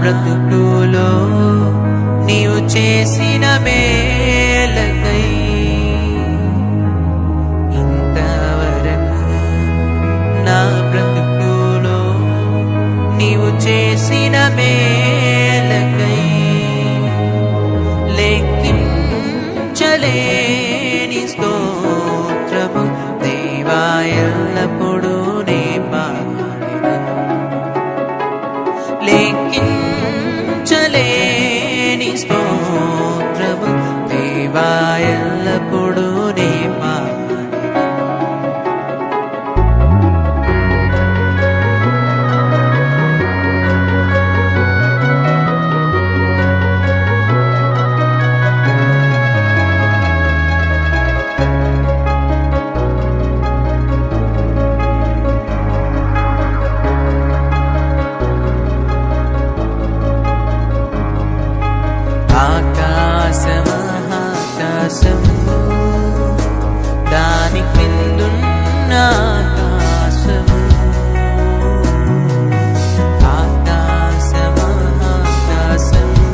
బ్రతుకులో నీవు చేసిన మేలకై ఇంతవరకు నా బ్రతుకులో నీవు చేసిన మేలకై లెక్కించలేని స్తోత్రము దేవా ఎల్లప్పుడూ నే పాడెదను. లెక్కించలేని స్తోత్రము దేవా ఎల్లప్పుడూ నే పాడెదను. ఆకాశమహాకాశము దాని క్రిందున్న ఆకాశము ఆకాశమహాకాశము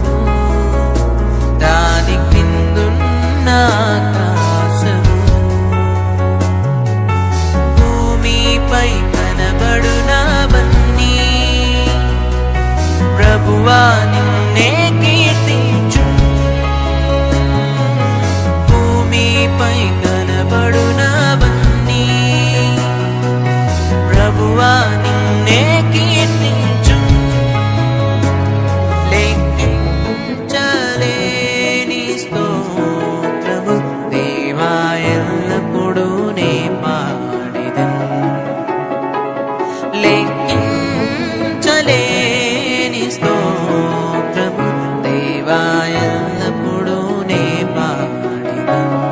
దాని క్రిందున్న ఆకాశము భూమిపై కనబడునవన్నీ ప్రభువా నిన్నే కీర్తించు. భూమిపై కనబడునవన్నీ ప్రభువా నిన్నే కీర్తించు. లెక్కించలేని స్తోత్రము దేవా ఎల్లప్పుడూ నే పాడెదను. లెక్కించలేని స్తోత్రము దేవా ఎల్లప్పుడూ నే పాడెదను.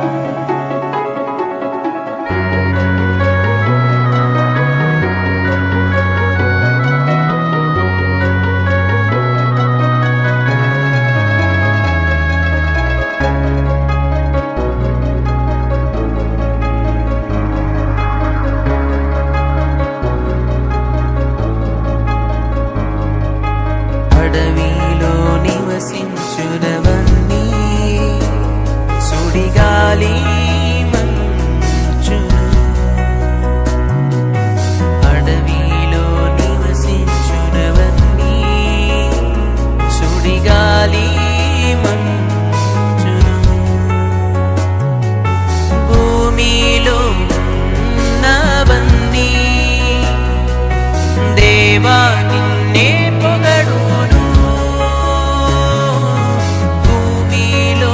అడవిలో నివసించునవన్నీ సుడిగాలి మంచును. అడవిలో నివసించునవన్నీ సుడిగాలి మంచును. భూమిలో ఉన్నవన్నీ దేవా నిన్నే పొగడును. భూమిలో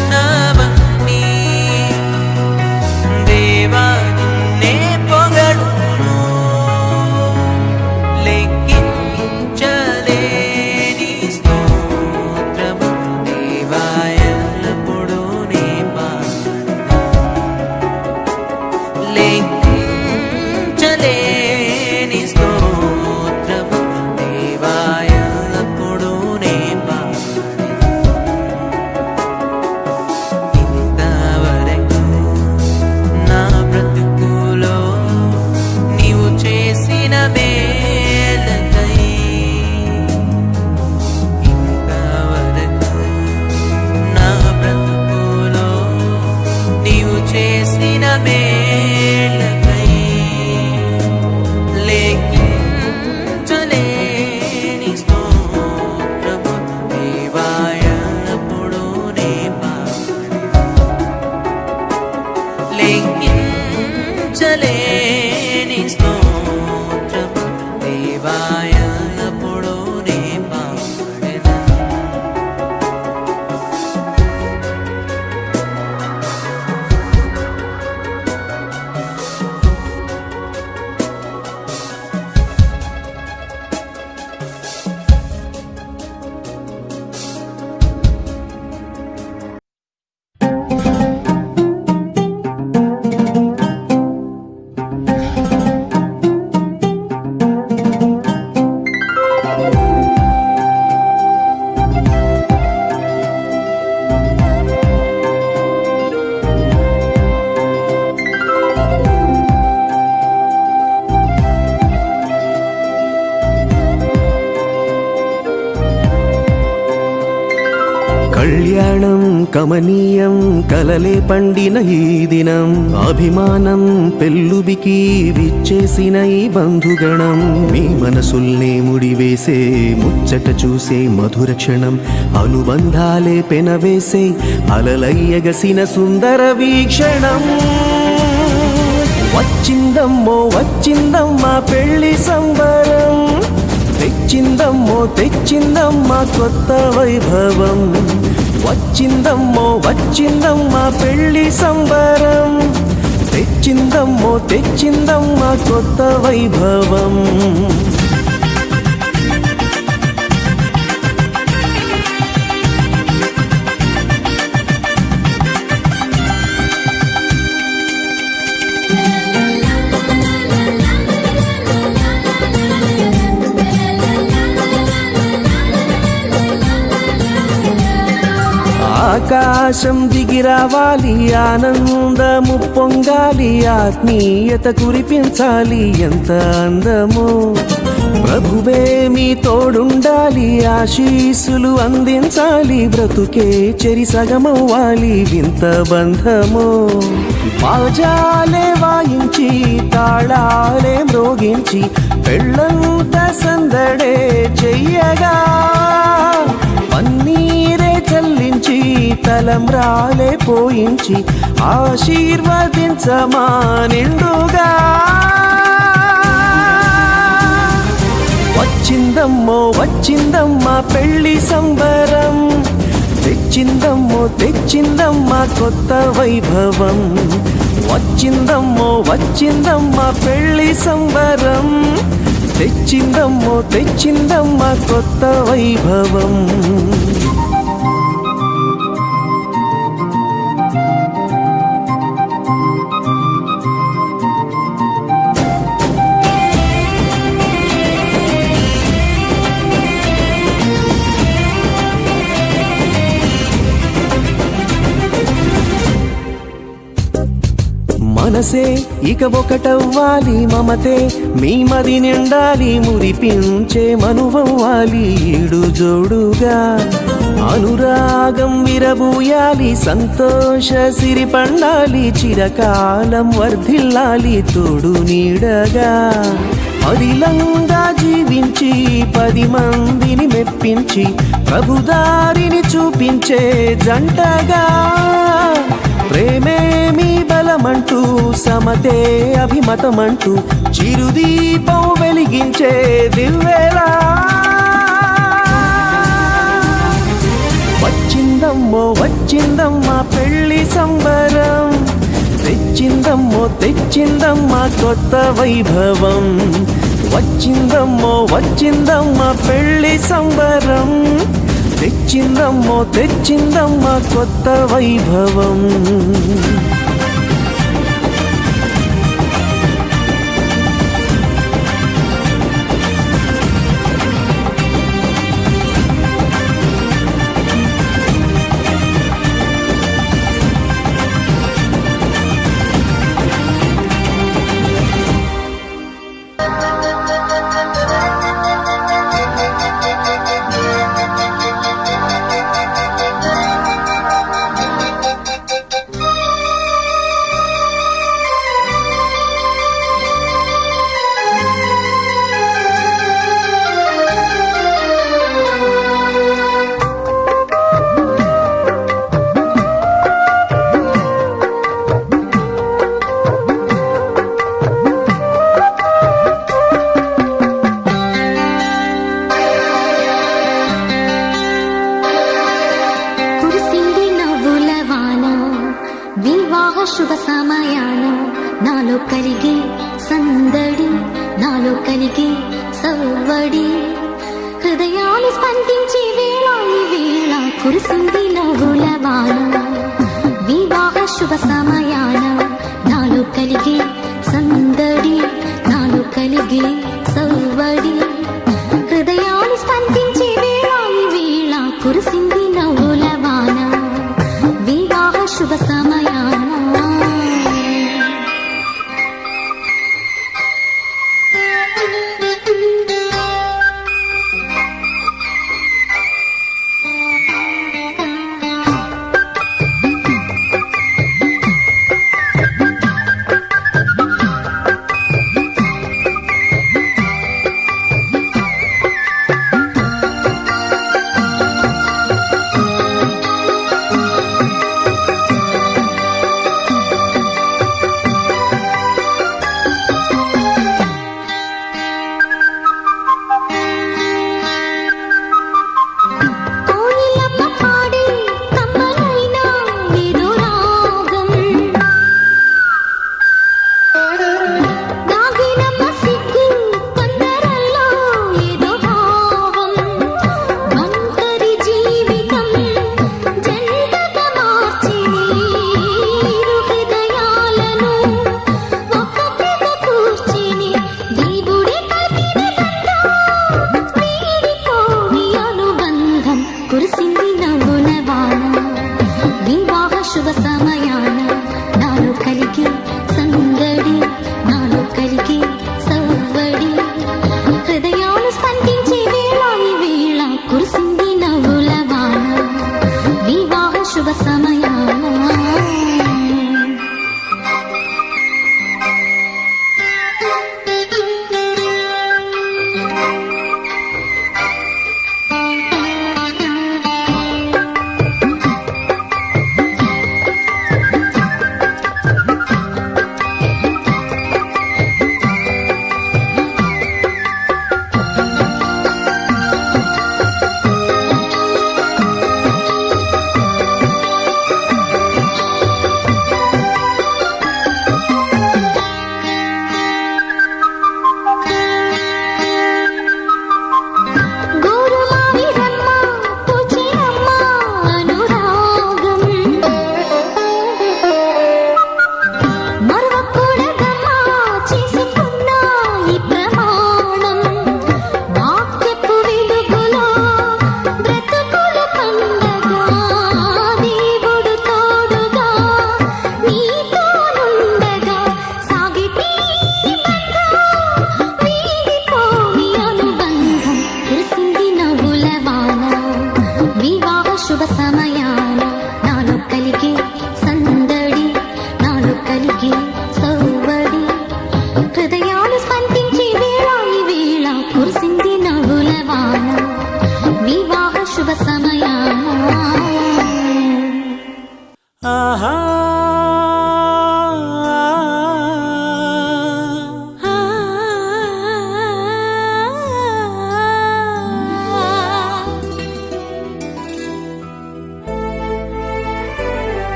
ఉన్నవన్నీ దేవా నిన్నే పొగడును. లెక్కించలేని స్తోత్రము దేవా ఎల్లప్పుడూ నే పాడెదను. లెక్కించలేని స్తోత్రము కళ్యాణం కమనీయం కలలే పండిన ఈ దినం అభిమానం పెల్లుబికి విచ్చేసిన ఈ బంధుగణం మీ మనసుల్నే ముడివేసే ముచ్చట చూసే మధుర క్షణం అనుబంధాలే పెనవేసే అలలయ్యగసిన సుందర వీక్షణం వచ్చిందమ్మో వచ్చిందమ్మా పెళ్లి సంబరం తెచ్చిందమ్మో తెచ్చిందమ్మా కొత్త వైభవం వచ్చిందమ్మో వచ్చిందమ్మా పెళ్లి సంబరం తెచ్చిందమ్మో తెచ్చిందమ్మా కొత్త వైభవం ఆకాశం దిగిరావాలి ఆనందము పొంగాలి ఆత్మీయత కురిపించాలి ఎంత అందమో ప్రభువే మీ తోడుండాలి ఆశీస్సులు అందించాలి బ్రతుకే చెరి సగమవ్వాలి వింత బంధమో బాజాలే వాయించి తాళాలే మ్రోగించి పెళ్ళంత సందడే చెయ్యగా పన్నీరే చల్లించి తలంబ్రాలే పోయించి ఆశీర్వదించమా నిండుగా వచ్చిందమ్మో వచ్చిందమ్మా పెళ్లి సంబరం తెచ్చిందమ్మో తెచ్చిందమ్మా కొత్త వైభవం వచ్చిందమ్మో వచ్చిందమ్మా పెళ్లి సంబరం తెచ్చిందమ్మో తెచ్చిందమ్మా కొత్త వైభవం మనసే ఇక ఒకటవ్వాలి మమతే మీ మది నిండాలి మురిపించే మనువవ్వాలి ఈడు జోడుగా అనురాగం విరబూయాలి సంతోష సిరి పండాలి చిరకాలం వర్ధిల్లాలి తోడు నీడగా అదిలంగా జీవించి 10 మందిని మెప్పించి ప్రభుదారిని చూపించే జంటగా ప్రేమే మీ బలమంటూ సమతే అభిమతమంటూ చిరుదీపం వెలిగించే దివ్వెలా వచ్చిందమ్మో వచ్చిందమ్మా పెళ్లి సంబరం తెచ్చిందమ్మో తెచ్చిందమ్మా కొత్త వైభవం వచ్చిందమ్మో వచ్చిందమ్మా పెళ్లి సంబరం తెచ్చిందమ్మో తెచ్చిందమ్మా కొత్త వైభవం శుభ సమయాన నాలో కలిగే సందడి నాలో కలిగే సవ్వడి హృదయాలు స్పందించి వేళ ఈ వేళ కురిసింది నవ్వుల వాన వివాహ శుభ సమయాన నాలో కలిగే సందడి నాలో కలిగే సవ్వడి హృదయాలు స్పందించి వేళ ఈ వేళ కురిసింది నవ్వుల వాన వివాహ శుభ సమయాన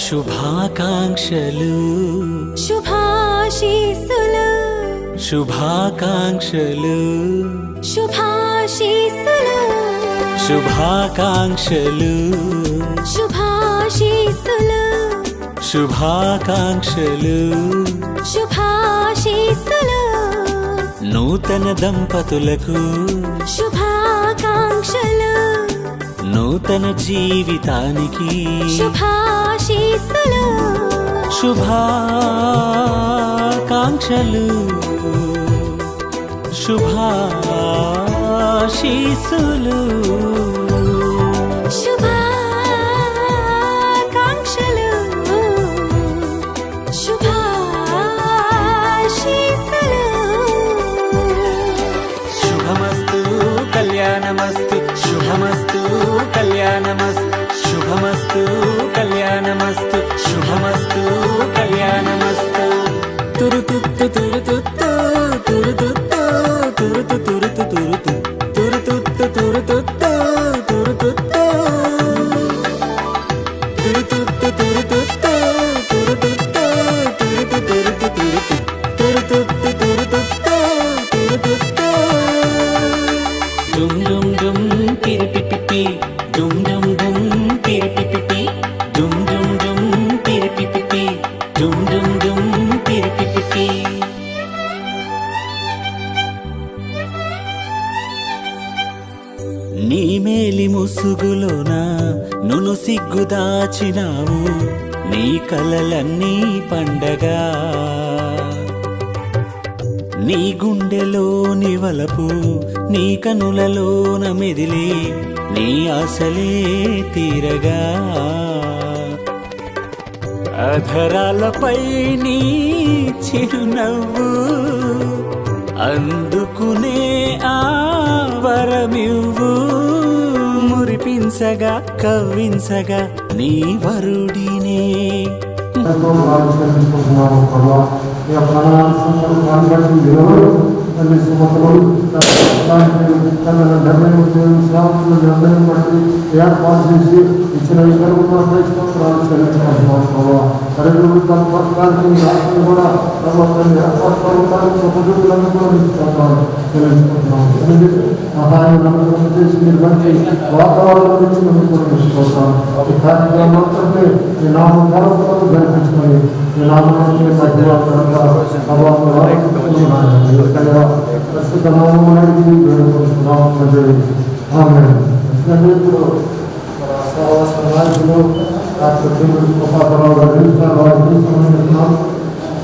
శుభాకాంక్షలు శుభాశీస్సులు శుభాకాంక్షలు శుభాశీస్సులు శుభాకాంక్షలు శుభాశీస్సులు శుభాకాంక్షలు శుభాశీస్సులు నూతన దంపతులకు శుభాకాంక్షలు నూతన జీవితానికి శుభాశీస్సులు శుభాకాంక్షలు శుభాశీస్సులు శుభాకాంక్షలు శుభాశీస్సులు శుభమస్తు కళ్యాణమస్తు శుభమస్తు కళ్యాణమస్తు శుభమస్తు కళ్యాణమస్తు శుభమస్తు కళ్యాణమస్తు తురుతుత్తు తురుతుత్తు తురుతుత్తు తురుతు తురుతు తురుతు తురుతుత్తు తురుతుత్తు తురుతుత్తు తురుతుత్తు తురుతుత్తు తురుతుత్తు తురుతు తురుతు తురుతు తురుతుత్తు తురుతుత్తు తురుతుత్తు డుమ్ డుమ్ డుమ్ పిరిపిపిపి డుమ్ డుమ్ డుమ్ పిరిపిపిపి డుమ్ డుమ్ డుమ్ పిరిపిపిపి డుమ్ డుమ్ డుమ్ పిరిపిపిపి నీ మేలి ముసుగులోన నును సిగ్గు దాచినావు నీ కలలన్నీ పండగా నీ గుండెలోని వలపు నీ కనులలోన మెదిలి నీ ఆశలే తీరగా అధరాలపై నీ చిరునవ్వు అందుకునే ఆ వరమివ్వు మురిపించగా కవ్వించగా నీ వరుడినే ఎంతో ఆవిష్కరించుకుంటున్నాము ప్రభావ ఈ యొక్క ప్రాణాన్ని బట్టి ఎవరు తల్లి సుమతలు నిర్ణయం సేవకులు నిర్ణయం బట్టి ఏర్పాటు చేసి ఇచ్చిన ఇద్దరు స్తోత్రాలు చెల్లించుకుంటున్నాము ప్రభావ సరైన పథకానికి రాష్ట్రం కూడా ప్రభుత్వాన్ని ఏర్పాటు ప్రభుత్వానికి ఉపయోగులను కూడా స్తోత్రాలు చెల్లించుకుంటున్నాము సహాయం నమ్మకం చేసి మీరు బట్టి వాతావరణం నుంచి మేము కూడా స్తోత్రాలు ఈ కార్యక్రమం అంతా ఈ నామం మరొకరు జరిపించుకొని ఈ నామాన్ని మధ్యవర్తంగా ప్రస్తుత నామానికి వేడుకుంటున్నాము ఇప్పుడు సహవాస నాయకులు డాక్టర్ గోపాలరావు గారు వారిని సంబంధించిన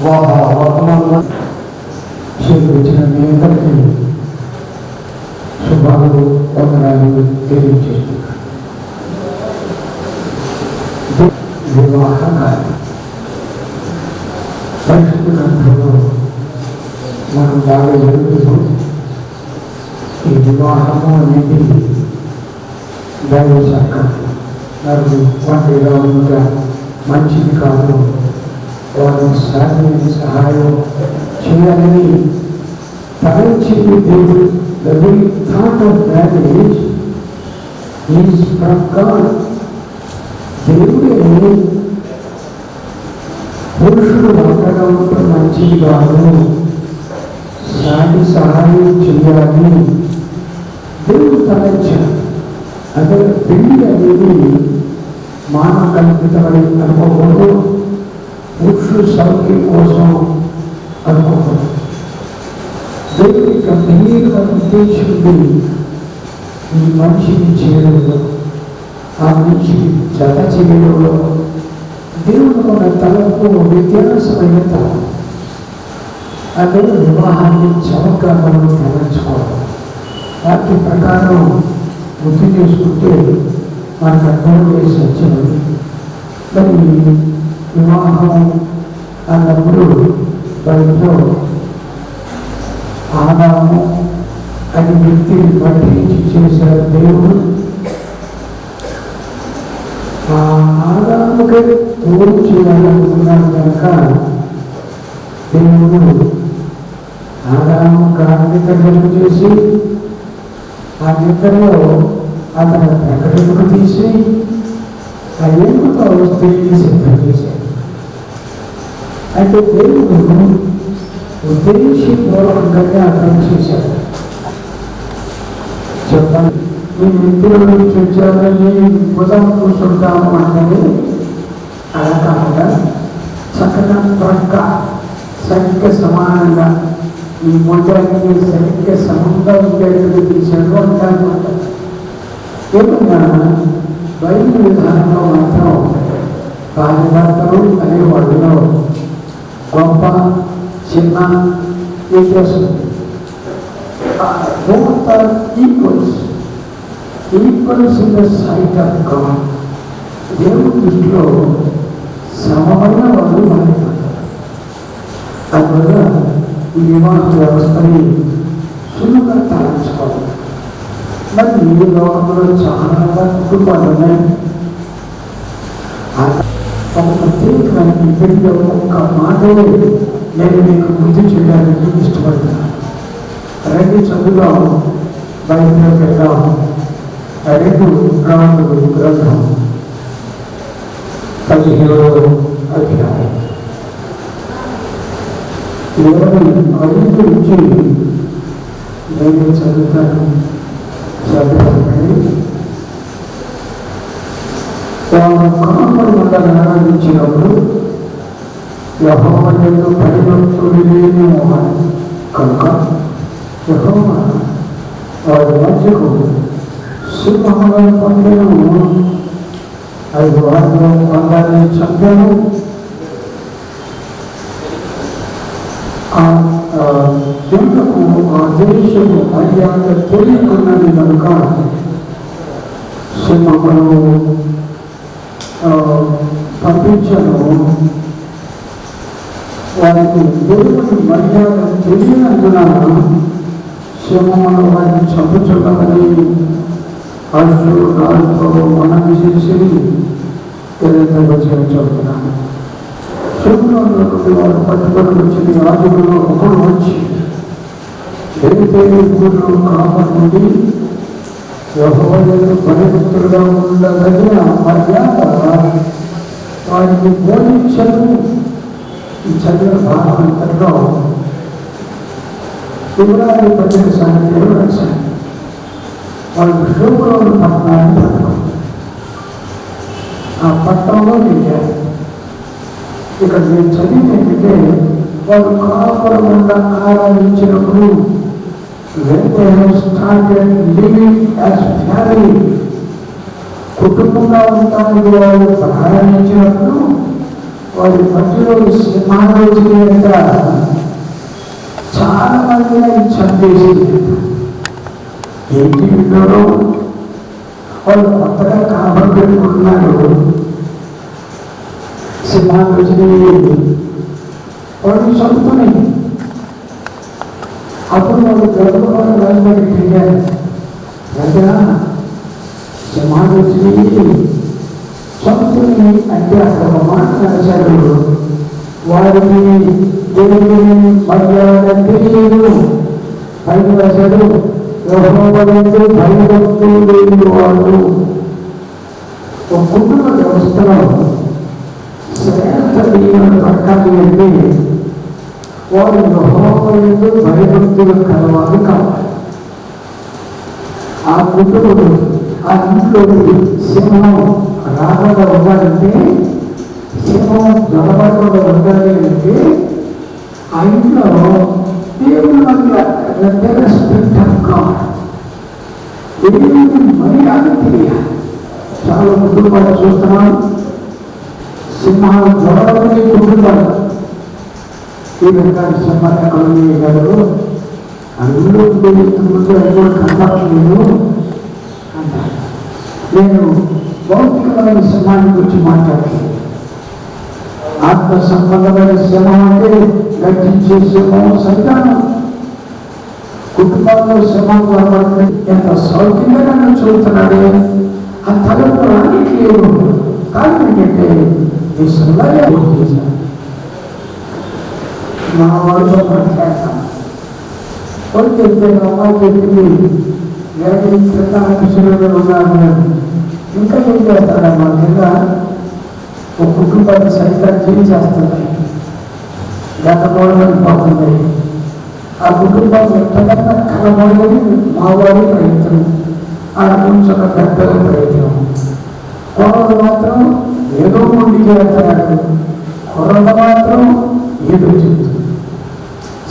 వర్తమానంలో స్వీకరించిన మీ అందరికీ శుభాలు వందనాలు తెలియజేస్తున్నాను. వివాహ పరిశుద్ధ గ్రంథంలో మనం బాగా జరుగుతూ ఈ వివాహము అనేది దైవ శాఖం నాకు ఒంటిగా ఉండగా మంచిది కాదు, వారు సహాయం చేయాలని తలంచింది దేవుడు. The very thought of marriage is from God. దేవుడే పురుషుడు ఒంటగా ఉంటే మంచిది కాదు, సహాయం చేయాలని దేవుడు తలంచాడు. అదే పెళ్లి అనేది మానవ కల్పితమని అనుకోకూడదు, పురుషుడు సౌఖ్యం కోసం అనుకోకూడదు. దేవుడి గంభీరమైన ఉద్దేశం ఉంది ఈ మనిషిని చేయడంలో, ఆ మనిషిని జత చేయడంలో దేవుడు మన తలకు వ్యత్యాసమైన తలం. అదే వివాహాన్ని చౌకగా మనం తలంచుకోవాలి. వాటి ప్రకారం వృద్ధి చేసుకుంటే మనకు అర్థమయ్యే సత్యం. మరి వివాహం అన్నప్పుడు బయటలో ఆదాము అది వ్యక్తిని పట్టించి చేశారు దేవుడు. ఆ ఆదాముకే తోడు చేయాలనుకున్నాడు కనుక దేవుడు ఆదాము నిద్రలు చేసి ఆ నిద్రలో అతను ప్రకటనకు తీసి ఆ ఎముకతో స్త్రీని సిద్ధం చేశాడు. అంటే దేవుడు ఉద్దేశపూర్వకంగా అర్థం చేశాడు. చెప్పండి, నేను ఇంటిలో నుంచి వచ్చానని బుధం కూర్చుంటాము అంటే అలా కాకుండా చక్కగా ప్రక్క సరిగ్గా సమానంగా ఈ మొదటి సరిగ్గా సమంగా ఉండేట్టుగా తీశాడు అంటారన్నమాట. ఏమన్నా బైబిల్ విధానంలో మాత్రం భార్యాభర్తలు అనే వాళ్ళలో గొప్ప చిన్న వ్యత్యాసం. both are equals in the sight of God. దేవుడి దృష్టిలో సమమైన వాళ్ళు మారిపోతారు. అందువల్ల ఈ వివాహ వ్యవస్థని సులువుగా తరలించుకోవాలి. మరి ఈ లోకంలో చాలా కుటుంబాలు ఉన్నాయి. ఒక ప్రత్యేకమైన పెళ్లిలో ఒక్క మాటలే నేను మీకు గుర్తు చేయడానికి ఇష్టపడుతున్నాను. రెండు చదువులో బైబిల్ పెడదాం. 2 రాజుల గ్రంథం 17వ అధ్యాయం 25 నుంచి నేను చదువుతాను. చదవండి. వారు కాపులు ఆరాధించినప్పుడు యెహోవా యందు భయభక్తులు లేని వారు కనుక యెహోవా వారి మధ్యకు సింహములను పంపెను. 5 వారిలో కొందరిని చంపాను. ఆ జనులకు ఆ దేశము మర్యాద తెలియకున్నది కనుక సింహములను పంపించను. వారికి దేవుని మర్యాద తెలియనందున సింహమును వారిని చంపుచున్నదని అర్జునుడు రాజుతో మనవి చేసి చెబుతున్నాను. సింహంలో నుండి వారు పట్టుకొని వచ్చిన రాజులలో ఒకడు వచ్చి ఊళ్ళో కాపరి నుండి యెహోవా యందు భయభక్తులుగా ఉండదగిన మర్యాద వారికి బోధించను. ఈ చదివిన భాగం అంతట్లో ఇబ్రాహిం ప్రజల సంగతి రాశారు. వాళ్ళు షోపులోని పట్టణాన్ని పట్టుకుంటారు. ఆ పట్టణంలో దిగారు. ఇక్కడ నేను చదివింది ఏంటంటే వారు కాపురకుండా ఆరాధించినప్పుడు కుటుంబంగా ఉంటానికి వాళ్ళు ప్రారంభించినప్పుడు వారి మధ్యలో సింహాలోచన యొక్క చాలా మందిగా చంపేసింది. ఏంటి వీళ్ళలో వాళ్ళు కొత్తగా కాబట్టి పెట్టుకుంటున్నారు. సింహాలోచన వాళ్ళు చదువుతున్నాయి. అప్పుడు వాళ్ళు గర్భపాలు రాజుబడి తిరిగారు. ప్రజా సింహాలోచన చదువుకుని అంటే అక్కడ ఒక మాట రాశాడు. వారికి దేవుని మర్యాద తెలియదు. పైకి రాశాడు, యెహోవా యందు భయభక్తులు లేని వాళ్ళు. ఒక కుటుంబ వ్యవస్థలో శ్రేష్ఠ దీవెన ప్రకారం వెళ్ళి వారు యెహోవా యందు భయభక్తులు కలవాలి కావాలి. ఆ కుటుంబుడు ఆ ఇంట్లోకి సింహం రాకుండా ఉండాలంటే, సింహం జలపడకుండా ఉండాలి అంటే ఆ ఇంట్లో దేవుని మర్యాద తెలియాలి. చాలా కుటుంబాలు చూస్తున్నాం. సింహాలు జలపడే కుటుంబాలు ఈ విధంగా సింహాన్ని గారు అందులో ముందు ఎవరు కనపడలేదు అంటారు. నేను భౌతికమైన సింహాన్ని గురించి మాట్లాడుతున్నాను. ఆత్మ సంబంధమైన సింహం అంటే గర్జించే సింహం సంతానం. కుటుంబాల్లో సింహం కనబడుతుంది. ఎంత సౌఖ్యంగా నన్ను చూస్తున్నాడే ఆ తలపు రానికి లేదు. కారణం ఏంటంటే ఈ సుందరగా చేశాను. మా వాడితో మాట్లాడతాను. కొన్ని చెప్తే అమ్మాయి చెప్పింది, క్రితం ఉన్నారు ఇంకా ఏం చేస్తాడమ్మా నిన్న ఒక కుటుంబాన్ని సైతం జీవించేస్తుంది గతమూలం అయిపోతుంది. ఆ కుటుంబం ఎక్కడన్నా కలబోయేది మావాడి ప్రయత్నం, ఆడకుంటున్న పెద్దల ప్రయత్నం. కొరలు మాత్రం ఏదో ముందుకు వెళ్తున్నాడు, కొరలు మాత్రం ఏదో చెప్తుంది.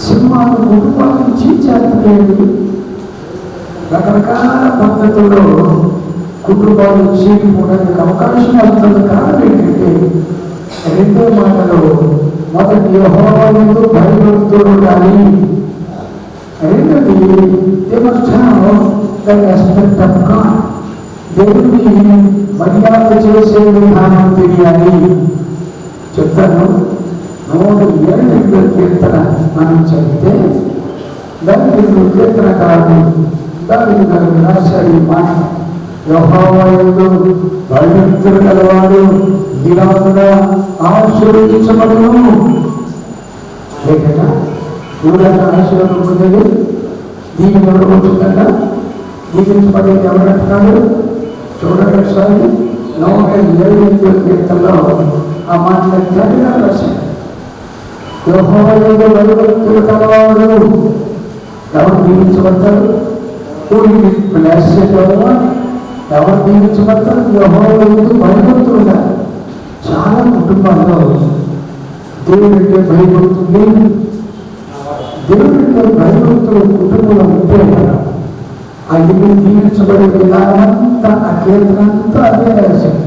సింహాలు కుటుంబాన్ని చీచేస్తుంది. రకరకాల పద్ధతుల్లో కుటుంబాలు చీలిపోవడానికి అవకాశం వస్తుంది. కారణం ఏంటంటే రెండో మాటలో మొదటి యెహోవా యందు భయభక్తులు ఉండాలి, రెండోది రెస్పెక్ట్ ఆఫ్ గాడ్, దేవుడిని మర్యాద చేసే విధానం తెలియాలి. చెప్తాను. 107 కీర్తన మనం చదివితే దానికి కీర్తన కాదు, దానికి నాకు రాశాడు ఈ మాట. యెహోవా యందు భయభక్తులు గలవాడు ఇలాగా ఆశీర్వదించబడును. లేక ఎవరైనా ఆశీర్వాదం పొందేది దీన్ని ఎవరు వచ్చిందట, దీవించబడేది ఎవరంటున్నాడు చూడండి ఒకసారి. 107 కీర్తనలో ఆ మాటలు చదివినా రాశాడు. యెహోవా యందు భయభక్తులు గలవాడు ఎవరు దీవించబడతారు? ఎవరు దీవించబడతారు? యెహోవా యందు భయభక్తులు ఉండాలి. చాలా కుటుంబాల్లో దేవుడంటే భయభక్తుంది, దేవుడంటే భయభక్తులు కుటుంబంలో ఉంటే ఆ ఇల్లు దీవించబడే విధానమంతా ఆ కేంద్రంతా అదే రాశాడు.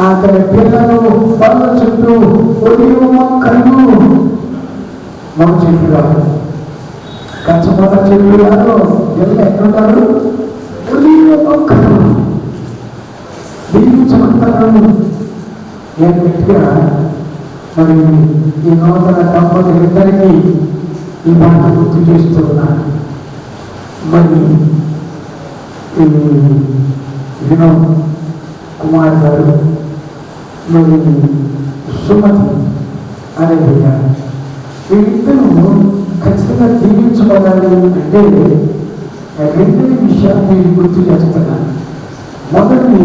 అతని పిల్లలు పళ్ళ చుట్టూ ఒలివ మొక్కలు, మొక్క చెట్లు కాదు, కచ్చపొద చెట్లు కాదు, పిల్లలు ఎక్కడుంటారు? ఒలివ మొక్కలు దీవించమంటారు. నేను గట్టిగా మరి ఈ నూతన దంపతులిద్దరికీ ఈ మాట గుర్తు చేస్తూ ఉన్నాను. మరి వినోద్ కుమార్ గారు, మరి సుమతి అనే బిడ్డ, వీళ్ళిద్దరూ ఖచ్చితంగా జీవించబడాలి అంటే రెండే విషయాలు నేను గుర్తు చేస్తున్నాను. మొదటి,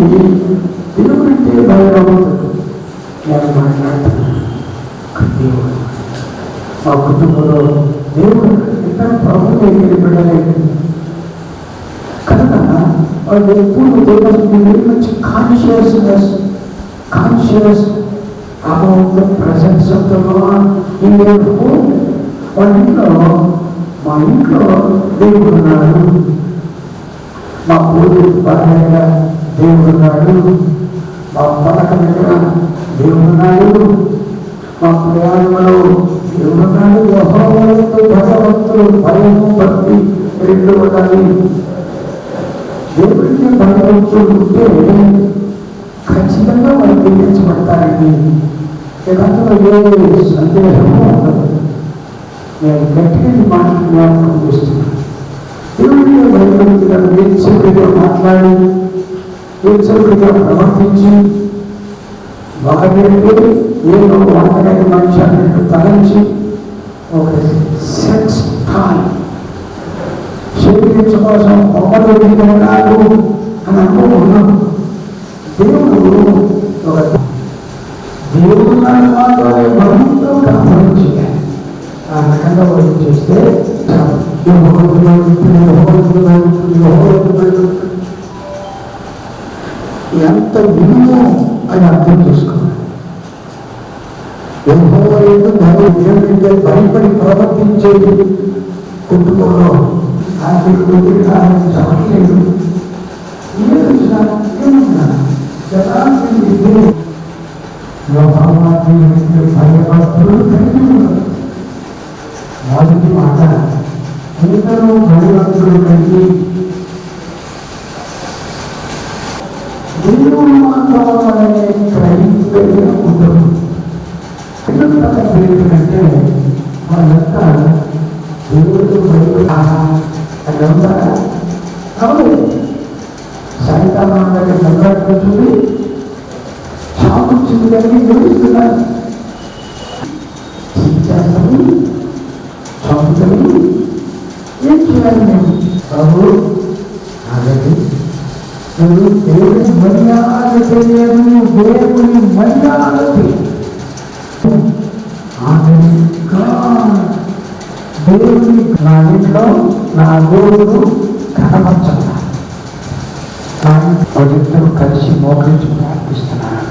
దేవుడంటే భయభక్తులు. నేను మాట్లాడుతున్నాను దేవుడు మా కుటుంబంలో దేవుడు ఇద్దరు ప్రభు దగ్గర బిడ్డలేదు కనుక వాళ్ళు ఎప్పుడు దేవుడికి very much conscious about the presence of the lord in there home. వాళ్ళ ఇంట్లో, మా ఇంట్లో దేవుడు ఉన్నాడు, మా పూర్వీ భార్య దేవుడు ఉన్నాడు, మా పలక దగ్గర దేవుడు ఉన్నాడు, మా ప్రయాణంలో దేవుడు ఉన్నాడు. యెహోవా యందు భయభక్తులు, భయము భక్తి రెండు ఉండాలి. దేవుడికి భయభక్తులు ఉంటే ఖచ్చితంగా వాళ్ళు దీవించబడతారండి. అందులో ఏ సందేహము ఉండదు. నేను గట్టిగా ఈ మాటలు జ్ఞాపకం చేస్తున్నాను. దేవుడికి భయభక్తులు వేచకుడిగా మాట్లాడి, వేచకుడిగా ప్రవర్తించి, వారంటే ఏదో వాడలేని మనిషి అన్నట్టు తలంచి ఒక సెక్స్ టాయ్ శరీరం కోసం బొమ్మలు ఉన్నాడు అని అనుకోకున్నాం. దేవుడు ఒక దేవుడు మాత్రమే మనతో కాపురం చేయాలి. ఆ రకంగా వాళ్ళు చేస్తే ఎంత విలువ అని అర్థం చేసుకోవాలి. యెహోవా యందు దేవుడంటే భయపడి ప్రవర్తించేది కుటుంబంలో ఆర్థిక సమస్యలు భయపడుతూ మొదటి మాట అందరూ భయభక్తులు కలిగి దేవుడు మాత్రం గ్రహించే ఉండదు. ఏంటంటే వాళ్ళంతా దేవుడు భయపడి అక్కడ ఉంటారా? అవును, సాయంకాలం దగ్గర మొదలెట్టుకుంటుంది, చాపుచ్చింది కానీ జరుగుతున్నారు, చేస్తాము, చంపుతుంది. ఏం చేయాలి మేము? బాబు ఆగండి, నువ్వు దేవుని మర్యాద చేయను, దేవుని మర్యాద చేయను. దేవుని నా ఇంట్లో నా దేవుడు కనపరచాలి. కానీ వాళ్ళిద్దరూ కలిసి మోకరించి ప్రార్థిస్తున్నాను.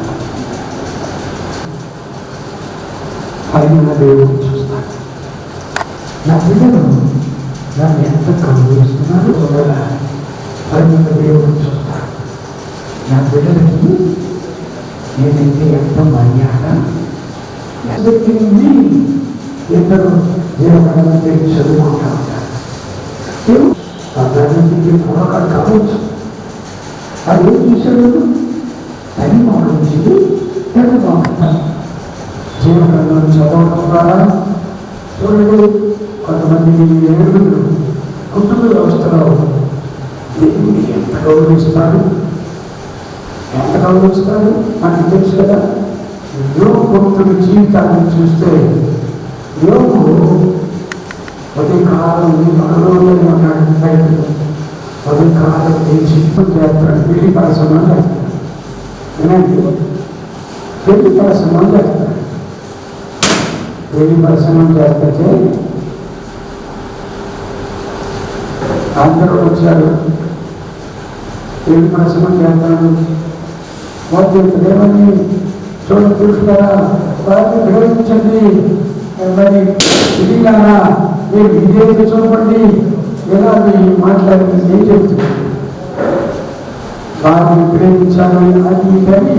పైన దేవుడు చూస్తాను. నా బిడ్డలు నన్ను ఎంత గౌరవిస్తున్నారు చూడాల. పైన దేవుడు చూస్తాను. నా బిడ్డలకి నేనైతే ఎంత మర్యాద ఇద్దరు జీవకళంటే చదువుకుంటా ఉంటారు. అన్నింటికి పూర్వకాలు కావచ్చు. అది ఏం చూశాడు? తల్లి మోకరించి తెల్ల మోకంటారు. జీవకళను చదవడం ద్వారా చూడండి, కొంతమంది ఏడుగురు కుటుంబ వ్యవస్థలో దేవుడిని ఎంత గౌరవిస్తారు, ఎంత గౌరవిస్తారు మనకు తెలుసు కదా. యోగు భక్తుడి జీవితాన్ని చూస్తే యోగు ఉదయకాలం మనలోనే ఉన్నాడు. బయటకు ఉదయకాలం చిత్తం చేస్తాడు. పెళ్లి పరిశ్రమం చేస్తాడు. వినండి, పెళ్లి పరిశ్రమం చేస్తాడు. పెళ్లి పరిశ్రమం చేస్తే అందరూ వచ్చారు. పెళ్లి పరిశ్రమం చేస్తాడు. మొదలేమని చూడ చూస్తారా, వారిని ప్రేమించండి, మరి ఇది కాదా మీరు విజేత చూపండి, ఎలా మాట్లాడింది ఏం చెప్తుంది. వారిని ప్రేమించాలి అది కానీ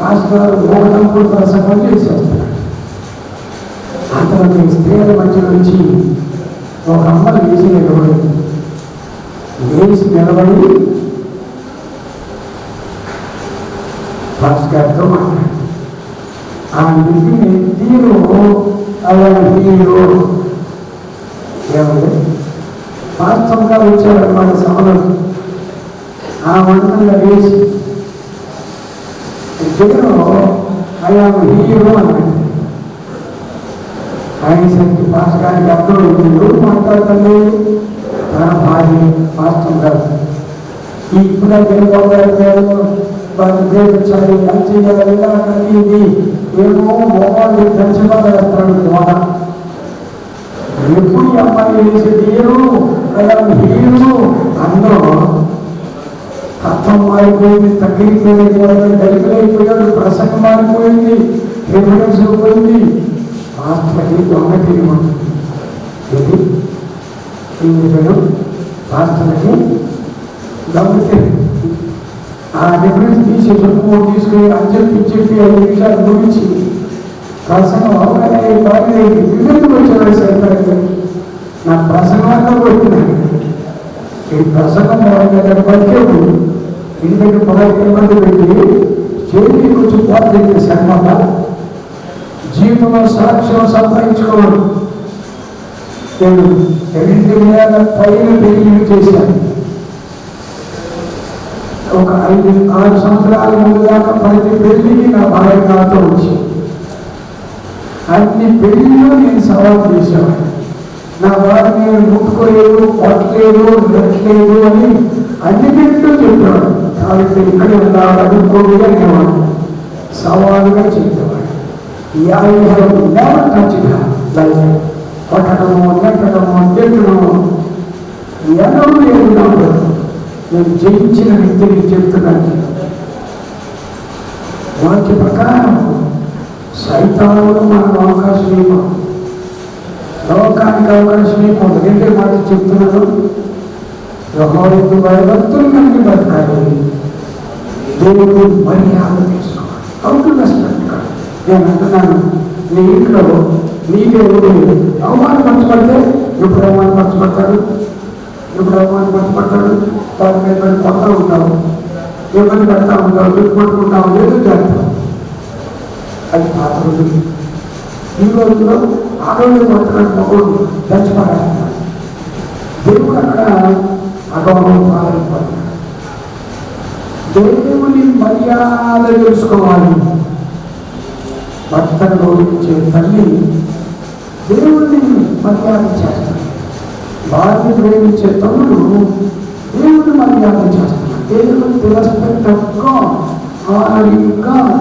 రాష్ట్రాలు ఓటంపుడు ప్రసంగం చేసేస్తారు. అంతమంది స్త్రీల మధ్య నుంచి ఒక అమ్మ లేచి నిలబడి భాస్కర్తో మాట్లాడు. ఆ వ్యక్తిని హీరో అలా హీరో ఏమంటే వాస్తవంగా వచ్చారన్నమాట సభలో. ఆ మండలంలో వేసి హీరో అలా హీరో అన్నాడు. ఆయనసరికి భాస్కర్కి అర్థం ఎవరు మాట్లాడతాడు? తన భార్య వాస్తవంగా ఇప్పుడు వెళ్ళిపోతారు. వారిని ప్రేమించాలి, అది చేయాలి, ఇది ఏమో మోహాన్ని పెంచబడతాడు. మోహ ఎప్పుడు ఈ అమ్మాయి వేసి హీరో అలా హీరో అందరూ తత్వం మారిపోయింది, తగ్గిపోయింది, గలికలైపోయాడు, ప్రసంగం మారిపోయింది, ఎవిడెన్స్ పోయింది. ఆత్మకి దొంగటి ఇది ఆత్మకి దొంగటి. ఆ డిఫరెన్స్ తీసి చెప్పుకో తీసుకుని అని చెప్పి 5 నిమిషాలు గురించి ప్రసంగం అవగానే బాగా విభిన్నం వచ్చాడు. సరిపడే నా ప్రసంగంగా పోతున్నాను. ఈ ప్రసంగం బతికేప్పుడు ఇంటి దగ్గర 10 మంది పెట్టి చేతి కొంచెం పోతే అనమాట. జీవితంలో సాక్ష్యం సంపాదించుకోవాలి. నేను 8 పైన పెళ్లి చేశాను. ఒక 5-6 సంవత్సరాల ముందు దాకా ప్రతి పెళ్లికి నా భార్య నాతో వచ్చి అన్ని పెళ్లిలో నేను సవాల్ చేసేవాడిని. నా భార్య నేను ముట్టుకోలేదు, కొట్టలేదు, నెట్టలేదు అని అన్ని పెళ్లిలో చెప్పేవాడు. కాబట్టి ఇక్కడే ఉన్నాడు అడుక్కోడు అనేవాడు, సవాలుగా చెప్పేవాడు. కొట్టడము, నెట్టడము, తిట్టడము ఎన్నడూ లేదు. నాకు నేను జయించిన వ్యక్తిని చెప్తున్నాను. వాక్య ప్రకారం సైతానుడు మనకు అవకాశం ఇవ్వదు, లోకానికి అవకాశం ఇవ్వదు. రెండే మాట చెప్తున్నాను. యెహోవాకు భయభక్తులు కలిగి బతకాలి, దేవుడు మర్యాద తీసుకోవాలి. అవుతున్నట్టు నేను అంటున్నాను, నీ ఇంట్లో నీ దేవుడు అవమానపరచబడితే ఎప్పుడు అవమానపరచబడతాడు? ఎప్పుడు అవమానపరచబడతాడు? వారి మీద కొత్త ఉంటావు, ఇబ్బంది పెడతా ఉంటావు, చుట్టుపట్టుకుంటావు, ఏదో చేస్తావు. అది పాత రోజులు. ఈ రోజుల్లో ఆరోగ్యం పడుతున్నాడు, మగోడు చచ్చిపోయాడు. దేవుడు అక్కడ అగౌరవం పాలైపోతున్నాడు. దేవుని మర్యాద తెలుసుకోవాలి. భర్తను గౌరవించే తల్లి దేవుడిని మర్యాద చేస్తాడు. భార్య ప్రేమించే తమ్ముడు దేవుడిని మర్యాద చేస్తున్నాడు. దేవుని respect of God, honouring God,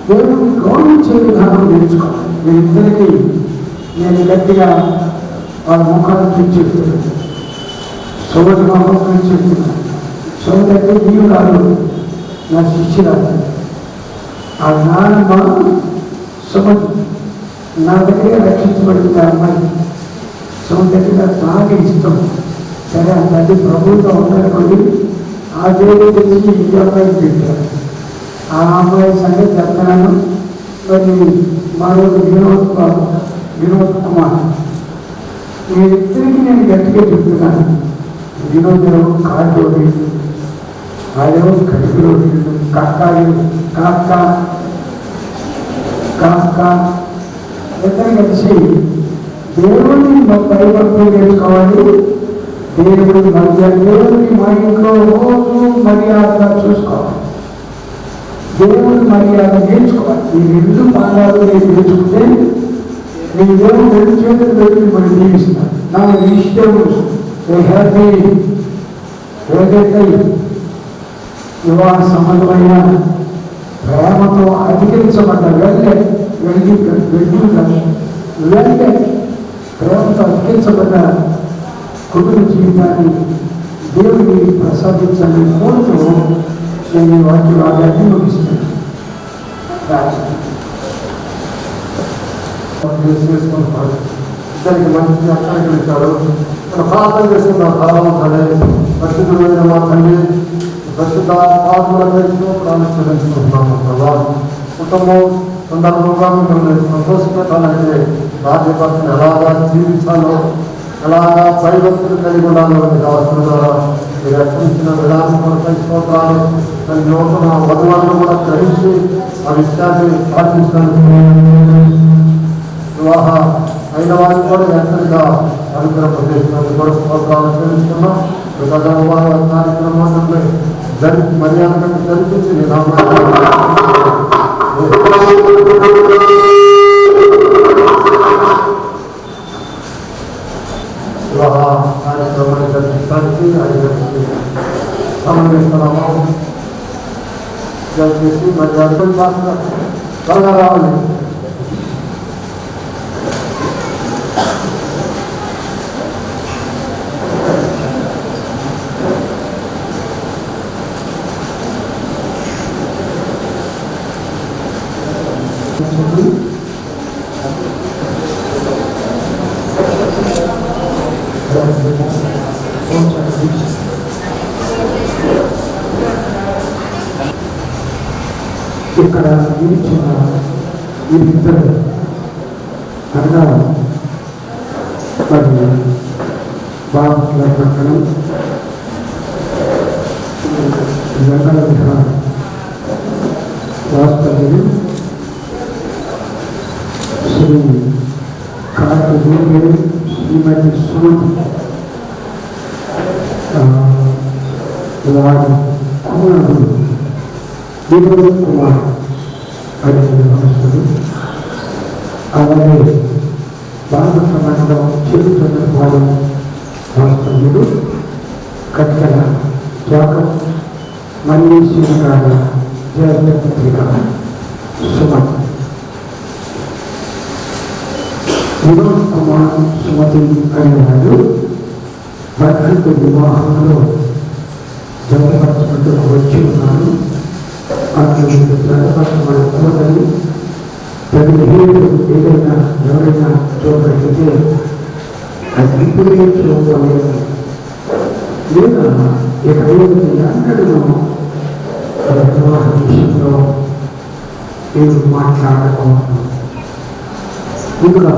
దేవుని గౌరవించే విధానం నేర్చుకోవాలి. వీరిద్దరికీ నేను గట్టిగా వాళ్ళ ముఖాన్ని చూపించేస్తున్నాను, సోదరి మా ముఖాన్ని చెప్తున్నాను. సోదరి వీరురాలు నా శిష్యురాలు, ఆ నాన్నమ్మ సుమతి నా దగ్గర రక్షించబడింది. ఆ అమ్మాయి సుమతికి నాకు బాగా ఇష్టం. సరే ఆ తల్లి ప్రభుత్వం ఉండకపోయి ఆ దేవుడు తెచ్చి ఈ అమ్మాయికి పెట్టారు. ఆ అమ్మాయి సంగతి చెప్తున్నాను. మరి మరొక వినోద్ కుమార్, వీరిద్దరికీ నేను గట్టిగా చెప్తున్నాను. వినోద్ కాళ్ళు ఆడేమో కడుపులో కాక ఇద్దరు కలిసి దేవుడిని భయభక్తులు నేర్చుకోవాలి. దేవుడి మా ఇంట్లో రోజు మర్యాదగా చూసుకోవాలి. దేవుడి మర్యాద నేర్చుకోవాలి. ఈ రెండు పాదాలు నేను నేర్చుకుంటే నీ దేవుడు రెండు చేతులు పెట్టి మనం జీవిస్తాను. నా ఇష్టం హ్యాపీ ఏదైతే వివాహ సంబంధమైన ప్రేమతో అధికరించబడ్డ వెళ్ళే ప్రేమతో అధికరించబడ్డ కుటుంబ జీవితాన్ని దేవుడిని ప్రసాదించాలని కోరుతూ నేను ఈ వాక్యాన్ని ముగిస్తున్నాను. ఇద్దరికి మంచి అక్షరం ఇచ్చాడు. మనం ప్రార్థన చేసుకున్నాం. కావాలంటే పరిశుద్ధమైన మా తల్లి ప్రస్తుత పాత్రలపై చెల్లించుకుంటున్నాము. కుటుంబం సందర్భంగా మిమ్మల్ని సంతోషపెట్టాలంటే రాజ్యపత్రిని ఎలాగా జీవించాలో, ఎలాగా భయభక్తులు కలిగి ఉండాలో అవసరం ద్వారా మీరు రక్షించిన విధానం కొరకై స్తోత్రాలు. తన నూతన వధువులను కూడా గ్రహించి ఆ విషయాన్ని పాటించడానికి వివాహ అయిన వారిని కూడా ఎంతగా అనుగ్రహించినందుకు కూడా స్తోత్రాలు చెల్లిస్తున్నాం. కార్యక్రమాన్ని మర్యాద జరిపించి వివాహ కార్యక్రమాన్ని జరిపించడానికి ఆయన సమన్వయిస్తున్నాము. దయచేసి మర్యాద త్వరగా రావాలి. ఇక్కడ నిలిచిన వీరిద్దరు అనగా మరి బాబుల ప్రకటన జగల విహార వాస్తవ్యులు శ్రీ కార్తీకేయులు శ్రీమతి సుమతి వారి కుమారుడు వినోద్ కుమార్ అనే సంస్థలు, అలాగే భారత సమాజంలో చెబుతున్న వారు వాస్తవ్యుడు కట్టెల జాకబ్ మళ్ళీ శ్రీకార జయపత్రిక సుమతి. వినోద్ కుమార్ సుమతి అనేవాడు భద్రత వివాహంలో జతపరచుకుంటూ వచ్చి ఉన్నారు. జతపరచబడకూడదని ప్రతిహేడు ఏదైనా ఎవరైనా చూడగలిగితే అది ఇప్పుడే చూడలేదు. లేదా ఇక ఎన్నడూ వివాహ విషయంలో నేను మాట్లాడకూడదు. ఇంకా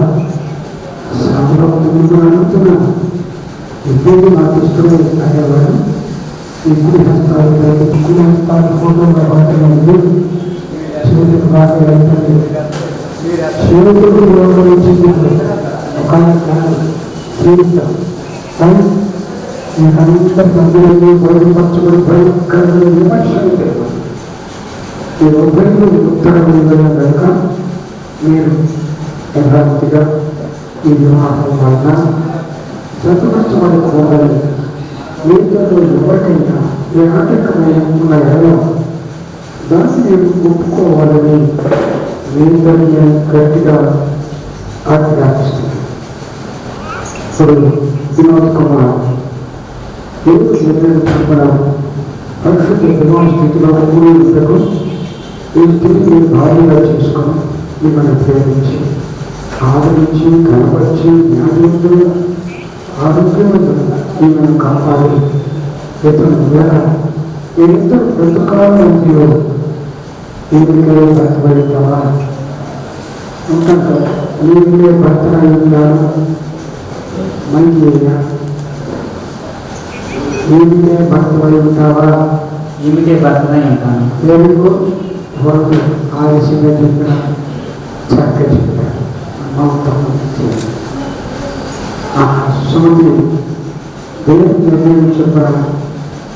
సంభవం అడుగుతున్నాను. ఇద్దరు నాకు ఇష్టమే అనేవాడు. ఇద్దరి హస్తాలు ఫోటోగా పట్టలేదు. చేతికి బాగా వెళ్తుంది. చేతులు వ్యవహరించింది ఒక జీవితం. కానీ మీకు అందరి మందిరంలో బోధపరచబడి భయంకరమైన విమర్శలు లేవు. మీరు ఒకరిని ఉత్తరం ఇవ్వడం కనుక మీరు యథార్థిగా ఈ వివాహం వలన జతపరచబడకూడదు. మీతో ఎవరికైనా వ్యాధకమైన ఎడలో దాన్ని ఒప్పుకోవాలని మీరందరినీ నేను గట్టిగా ఆజ్ఞాపిస్తున్నాను. ఇప్పుడు వినోద్ కుమార్ దేవుడు నిర్ణయించుకున్న పరిశుద్ధ వినోద స్థితిలో కూడినకు ఈ స్థితిని భారీగా చేసుకొని మిమ్మల్ని ప్రేమించి ఆదరించి కనపరిచి జ్ఞానంలో ఆరోగ్యవంతులు మిమ్మల్ని కాపాడి ఇతను ఎంత బ్రతకాలం ఉందో నీకే భర్తపడతావా ఉంటాక నీకే భర్తనాలు మంచి నీకే భర్తపడి ఉంటావా? ఈమెకే భర్తనై ఉంటాను. ఎందుకు వరకు ఆలస్యంగా చెప్పిన చక్కగా చెప్పారు. సుమతి దేవుడు నిర్ణయించిన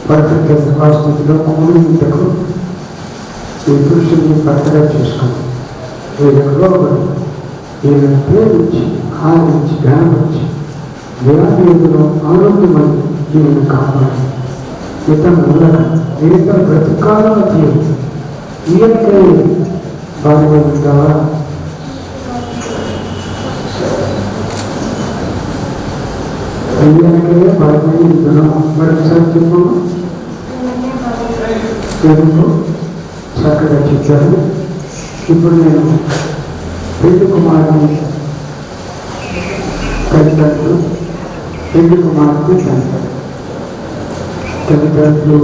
పరిస్థితి పరిస్థితిలో కూడినకు ఈ పురుషుల్ని భర్తగా చేసుకుని వీళ్ళలో వీళ్ళని ప్రేమించి ఆదరించి గణపరిచి దేవాలయంలో ఆరోగ్యమని వీళ్ళని కాపాడి ఇతను ఇతర బ్రతకాలం ఈయనకే బాధపడుతుంటావా? ఈయనకే బాధపడి మరొకసారి చెప్పు. ఎందుకు చక్కగా చెప్పారు. ఇప్పుడు నేను పెళ్లి కుమారుని తల్లిదండ్రులు పెళ్లి కుమార్తె తల్లిదండ్రులు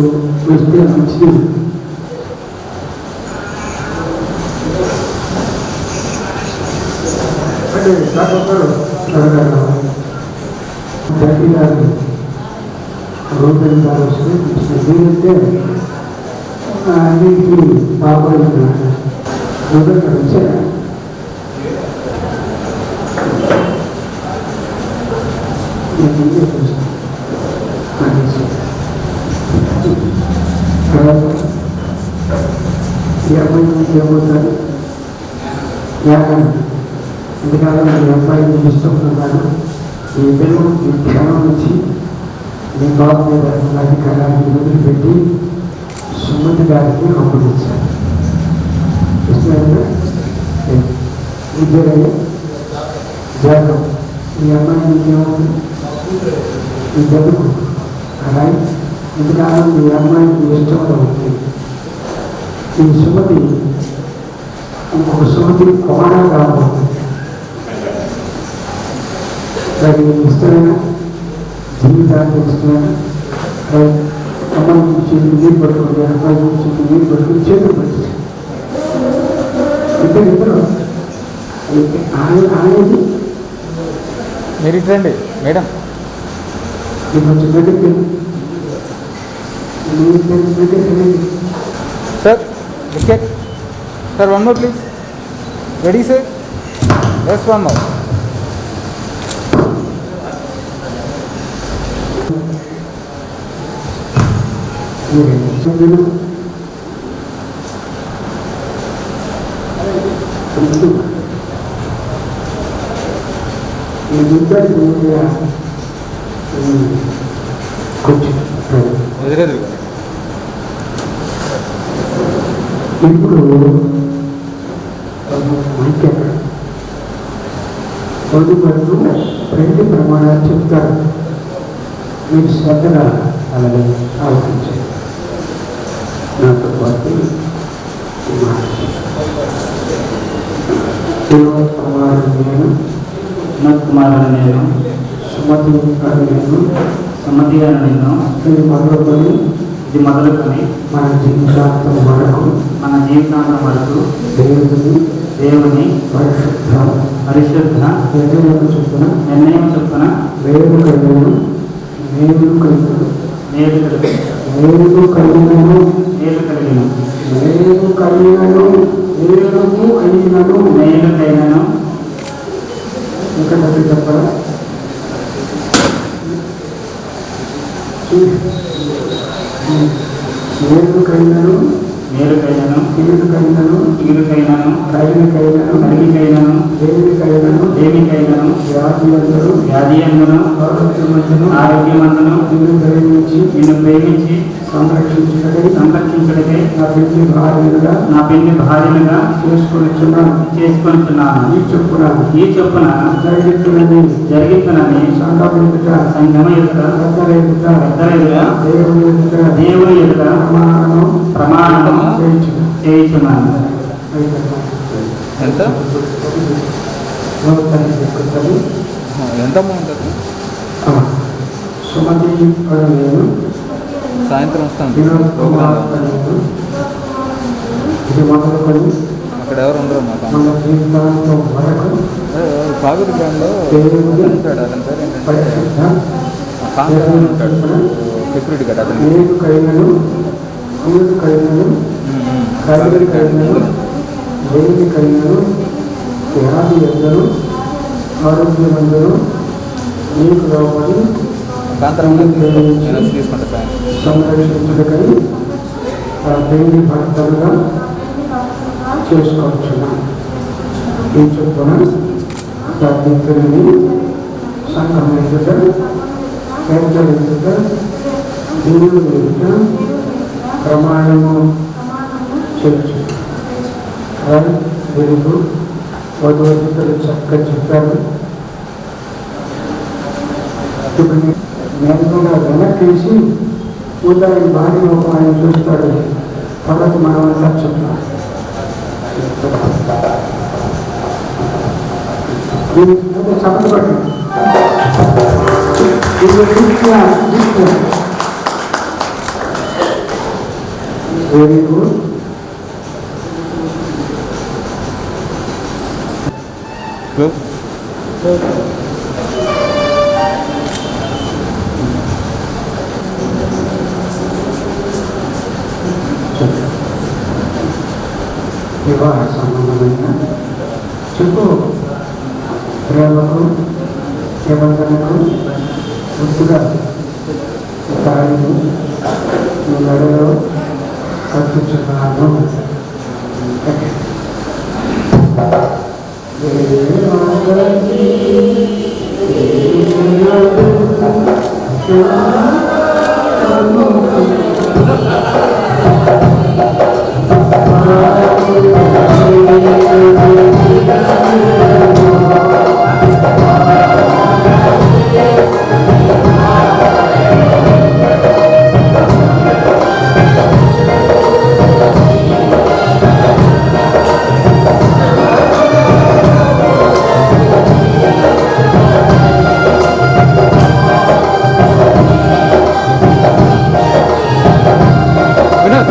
వస్తే మంచిది. అంటే కాకపోతే త్వరగా తల్లి గారు రోజుల గారు వస్తే నేనంటే అన్నింటికి బాబాయ్ మొదట వచ్చారా? నేను ముందే చూస్తాను. ఈ అబ్బాయి నుంచి ఏమవుతారు? ఎందుకంటే మీ అబ్బాయిని ఇష్టపడుతున్నాను. ఈ ఇద్దరు ఈ క్షణం నుంచి మీ బాబు మీద అధికారాన్ని వదిలిపెట్టి సుమతి గారికి అప్పగించారు. ఇష్టమైనా విద్యలే జాగం ఈ అమ్మాయి నుంచి ఏమవుతుంది? ఈ జగకు అలాగే ఎందుకంటే మీ అమ్మాయికి ఇష్టంగా ఉంది. ఈ సుమతి ఇంకొక సుమతి కోణం రాబోతుంది. దానికి ఇష్టమైన జీవితానికి ఇష్టమైన అమ్మాయి నుంచి నీళ్ళు పట్టుకుంటే అమ్మాయి నుంచి నీళ్ళు పట్టుకుని చేతులు పట్టించారు. ఇద్దరు ఆయనది మీరు ఇట్రండి మేడం. కొంచెం దగ్గరికి sir wicket sir, one more please. Ready sir? Yes, one more. కొంచెం వదిలేదు. ఇప్పుడు వధువులు రెండు ప్రమాణాలు చెప్తారు. మీరు శ్రద్ధగా అలాగే ఆలోచించారు. నాతో పాటు వినోద్ కుమార్ నేను సుమతి గారు నేను ఇది మొదలుకొని మన జీవితాంతం వరకు దేవుని పరిశుద్ధ నిర్ణయం చొప్పున మేలు కలిగినను ఇంకా దగ్గర చెప్పరా? మేలుకైనను దేనికైనను వ్యాధి అందును ఆరోగ్యమందును నిన్ను ప్రేమించి సంరక్షించుటకై సంరక్షించుటకై నా పెళ్లి భార్యలుగా నా పెళ్లి భార్యలుగా చేసుకొనిచున్నాను. ఈ చొప్పున జరిగిస్తున్నది సంఘం ఎదుట సంగమ ఎదుట పెద్దల ఎదుట దేవుని ఎదుట ప్రమాణం చేయించున్నాను. ఎంత ఎంత అమౌంట్ అది? సుమతి నేను సాయంత్రం వస్తాను. వినోద్ కుమార్ నేను ఇది మొదలుకొని అక్కడ ఎవరు ఉండరు మాకు. మన జీవితాంతం వరకు కాగురు గ్రామంలో దేవుని ఉంటాడు. అతని పేరు ఏంటంటే పరిశుద్ధ కాంతారావు ఉంటాడు, సెక్యూరిటీ గార్డ్. అతను నీరు కైనను నీరు కైనను కైలు కైనను వేడి కైనను వ్యాధి ఎందరు ఆరోగ్యమందరూ నీకు లోపడి కాంతారావు నేను తీసుకుంటా సాయంత్రం. సంరక్షించుటకై ఆ దేవుని భక్తులుగా చేసుకోవచ్చున్నాను. ఈ చొప్పున ప్రార్థించుని సంఘం ఎదుట పెద్దల ఎదుట దేవుని ఎదుట ప్రమాణము చేయొచ్చు. వెలుగు వధువతులు చక్కగా చెప్పారు. ఇప్పుడు నేను కూడా వెనక్కేసి ఉదయం భార్య ఒక ఆయన చూస్తాడు. తర్వాత మనం అంతా చెప్తాం. చెప్పబడి వెరీ గుడ్. వివాహ సంబంధమైన చెప్పు ప్రేమకు నిబంధనకు గుర్తుగా తాళిని ఈ నడలో కట్టుచున్నాను.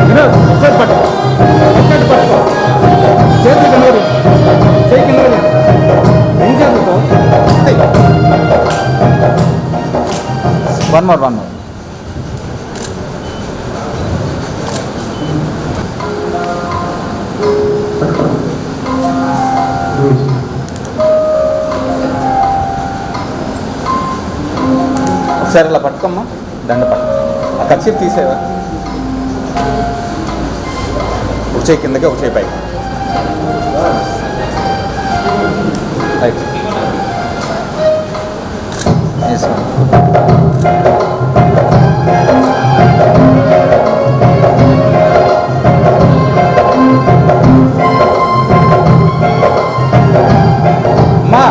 వినోద్ ఒకసారి పట్టు, ఒకసారి పట్టుకో, చేతులు కింద చేయి కింద ఏం చేద్దాం. వన్ మోర్ ఒకసారి ఇలా పట్టుకోమ్మా. దండ పట్టు, ఆ కర్చీఫ్ తీసేవా. ఒక చేయి కిందకి, ఒక చేయి పైకి. రైట్. అమ్మా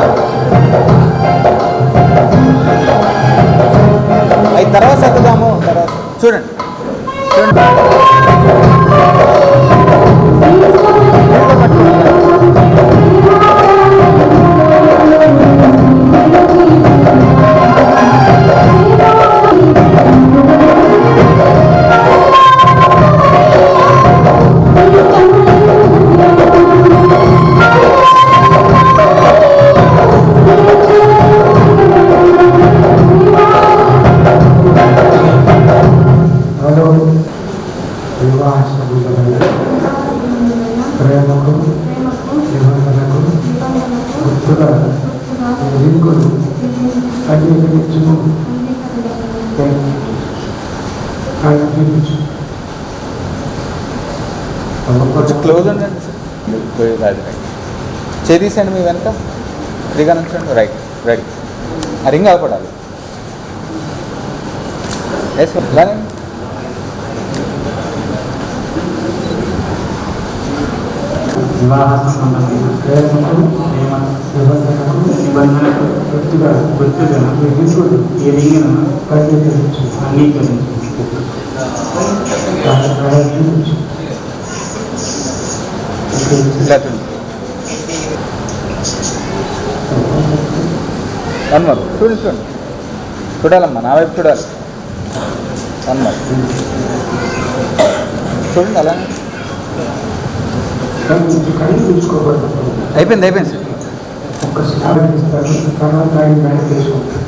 అవి తర్వాత సర్దుదాము. తర్వాత చూడండి వివాహ సంబంధమైన ప్రేమకు నిబంధనకు గుర్తుగా లింకులు అంగీకరించును. ఆయన చూపించు. కొంచెం క్లోజ్ ఉండండి సార్. చేరీసండి మీ వెనక, ఫ్రీగా నుంచండి. Right, ready. ఆ రింగ్ ఆపడాలి. ఎస్, ఇలానే వివాహ సంబంధమైన ప్రేమకు నిబంధనకు గుర్తుగా ఈ రింగును అంగీకరించు. వన్మర్ చూడండి చూడాలమ్మా, నా వైపు చూడాలి. వన్మర్ చూడండి అలా అయిపోయింది సార్. ఒక్కసారి ఇస్తారు, తర్వాత ఆయన బయట తీసుకుంటారు.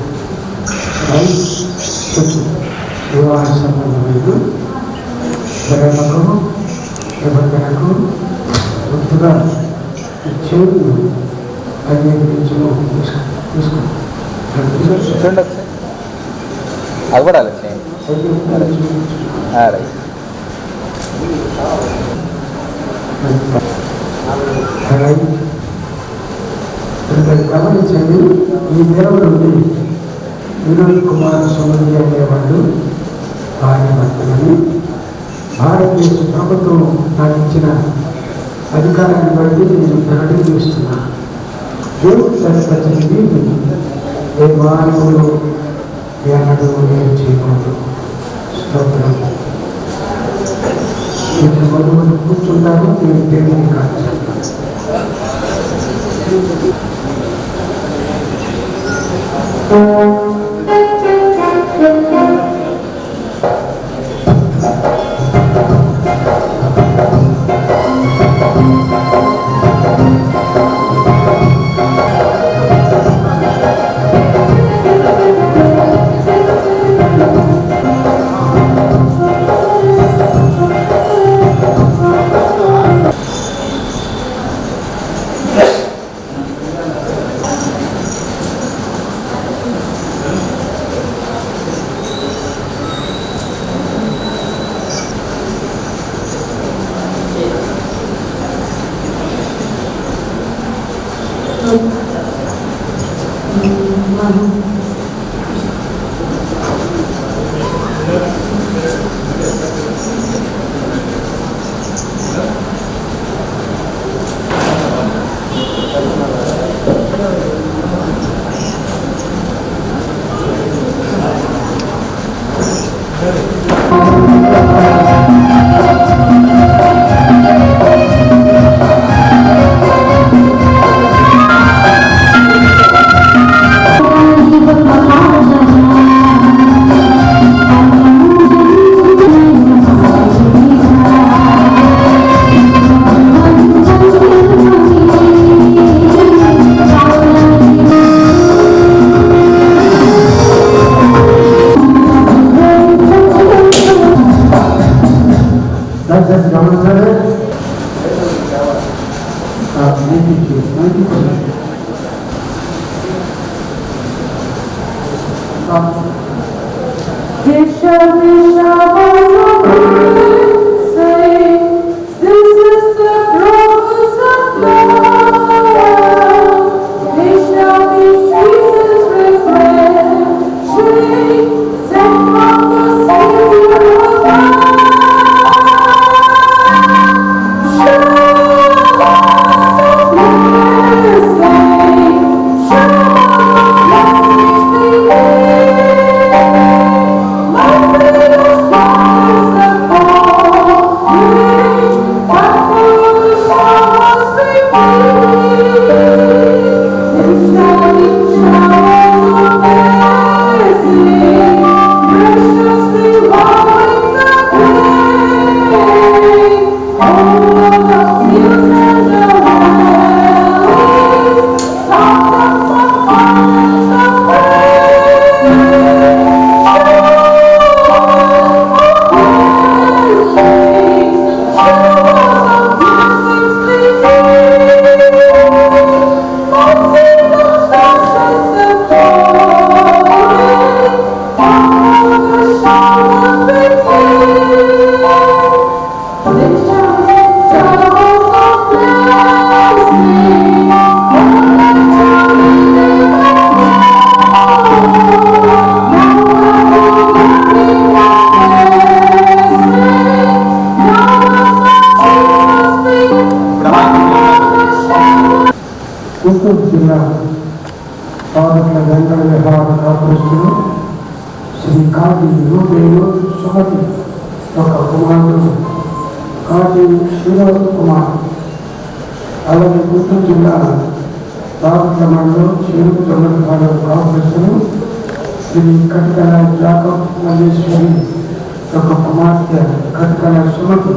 వివాహ సంబంధం లేదు, ప్రేమకు నిబంధనకు గుర్తుగా ఇచ్చేది అంగీకరించు. చూడండి ఒకసారి అవ్వడాలి రైట్. గమనించండి, ఈ దినం నుండి వినోద్ కుమార్ సుమతి అనేవాళ్ళు భార్య భర్తలని భారతదేశ ప్రభుత్వం నాకు ఇచ్చిన అధికారాన్ని బట్టి నేను ప్రకటిస్తున్నాను. దేవుడు సరిపరిచింది ఏ మానవులు ఎన్నడూ నేను చేయకూడదు. స్తోత్రం. ఇప్పుడు మొదలు కూర్చుంటాను, నేను దేవుని కాదు. Oh గుంటూరు జిల్లా పాదట్ల వెంకట విహార కాపురస్తులు శ్రీ కాటి రూపేలు సుమతి ఒక కుమారుడు కాటి శ్రీనివాస్ కుమార్. అలాగే గుంటూరు జిల్లా పాదట్ల మండలం చెరుకు తొమ్మిది కాపురస్తులు శ్రీ కటికల జాకబ్ మల్లేశ్వరి ఒక కుమార్తె కటికల సుమతి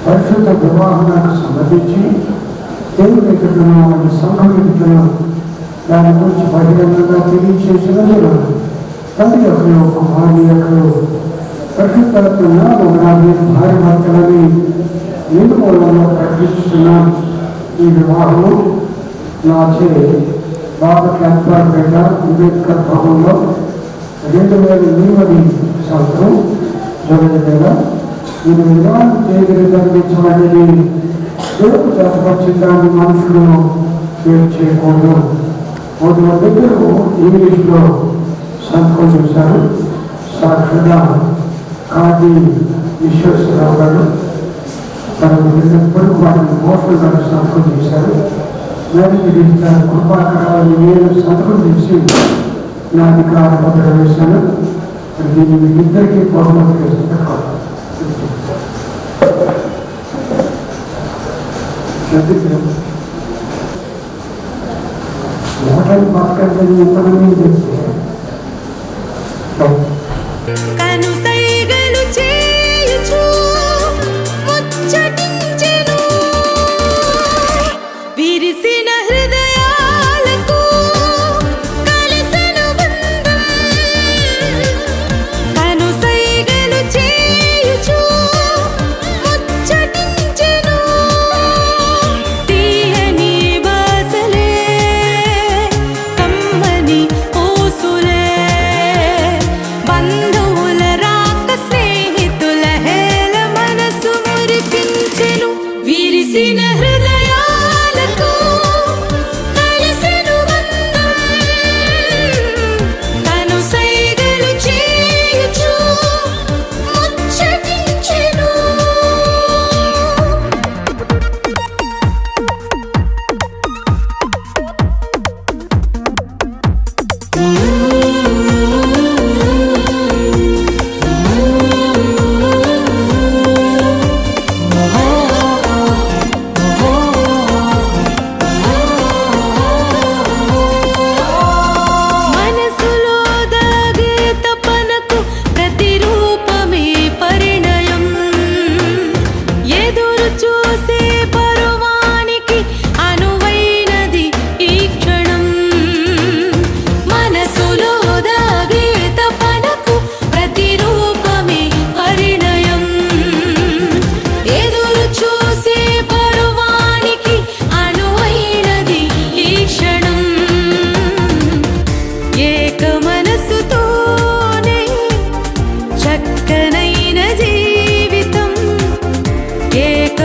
పరిశుద్ధ వివాహానికి సంబంధించి దేవుని ఎదుటను వారి సంఘం ఎదుటను దాని గురించి బహిరంగంగా తెలియచేసిన తండ్రి యొక్కలు కుమారి యొక్కలు పరిశుద్ధాత్మగా భార్య భర్తలని నేను మూలంలో ప్రకటిస్తున్నాం. ఈ వివాహము నాచే బాబట్ల అక్బర్పేట అంబేద్కర్ భవన్లో 2008 సంవత్సరం జరగగా ఇది విధానం తేదీని జరిపించబడింది. దేవుడు చెప్పవచ్చిందాన్ని మనుషులు వేరు చేయకూడదు. ఒకటి దగ్గర ఇంగ్లీష్లో సంతకం చేశారు. సాక్షిగా కాది విశ్వేశ్వరరావు గారు తన వెళ్ళినప్పుడు వాటిని మోసం గారు సంతకం చేశారు. నేను కృపాకరాన్ని నేను సంతకం చేసి నా అధికార పత్ర వేశాను. దీన్ని ఇద్దరికీ బహుమతి వేస్తారు. మోడల్ పక్కన ఎంతమంది చెప్తే కనుసైగలు చేయుచు ముచ్చటించెను విరిసిన హృదయాలకు కలిసెను బంధం. కనుసైగలు చేయుచు ముచ్చటించెను తీయని బాసలే కమ్మని ఊసులే బంధువుల రాక స్నేహితుల హేళ మనసు మురిపించెను విరిసిన హృదయాలకు కలిసెను బంధం. కనుసైగలు చేయుచు ముచ్చటించెను. మనసులో దాగే తపనకు ప్రతిరూపమే పరిణయం. ఎదురు చూసే పరువానికి అనువైనది ఈ క్షణం. మనసులో దాగే తపనకు ప్రతిరూపమే పరిణయం. ఎదురు చూసే పరువానికి అనువైనది ఈ క్షణం. ఏక మనసుతోనే చక్కనైన జీవితం ఏక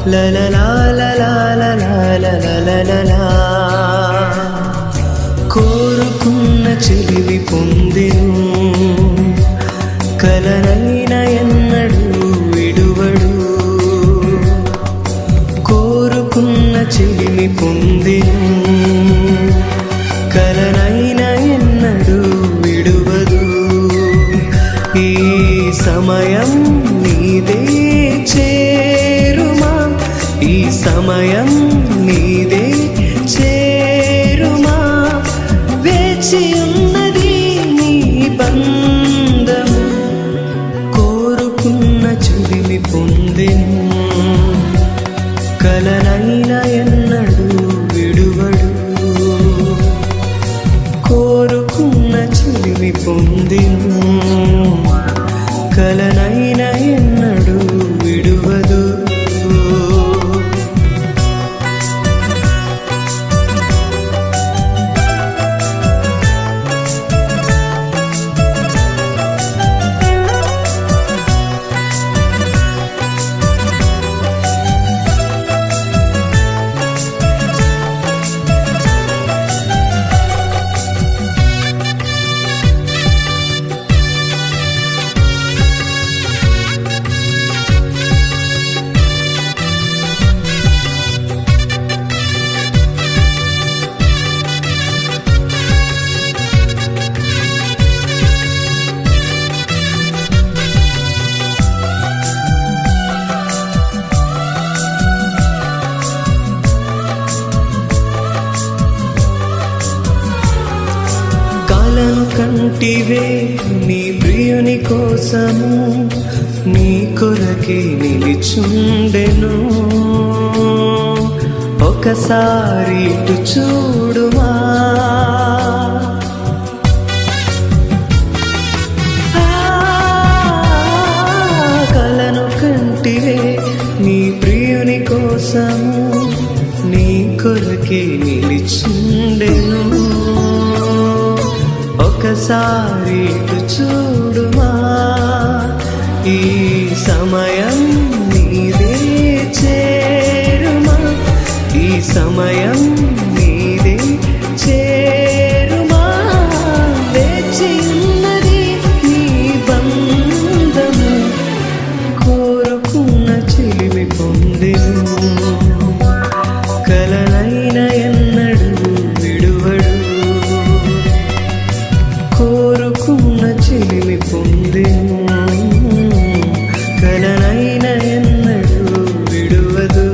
లలలా లలా లలా లలలా కోరుకున్న చెలివి పొందెను కలనైన ఎన్నడు విడువడు కోరుకున్న చెలిమి పొందెను కలనైన ఎన్నడు విడువదు ఈ సమయం నీదే చేరుమా ఈ సమయం నీదే చేరుమా వేచి ఉన్నది నీ బంధము కోరుకున్న చెలిమి పొందెను కలనైన ఎన్నడు విడువడు కోరుకున్న చెలిమి పొందెను కలనైన ఎన్నడు విడువదు కంటివే నీ ప్రియుని కోసము నీ కొరకే నిలిచుండెను ఒకసారి ఇటు చూడుమా కలను కంటివే నీ ప్రియుని కోసము నీ కొరకే నిలిచుండెను ఒకసారి ఇటు చూడుమా ఈ సమయం నీదే చేరుమా ఈ సమయం నీదే చేరుమా వేచి ఉన్నది నీ బంధము కోరుకున్న చెలిమి పొందెను కలనైన ఎన్నడు విడువడు కోరుకున్న చెలిమి పొందెను కలనైన ఎన్నడు విడువదు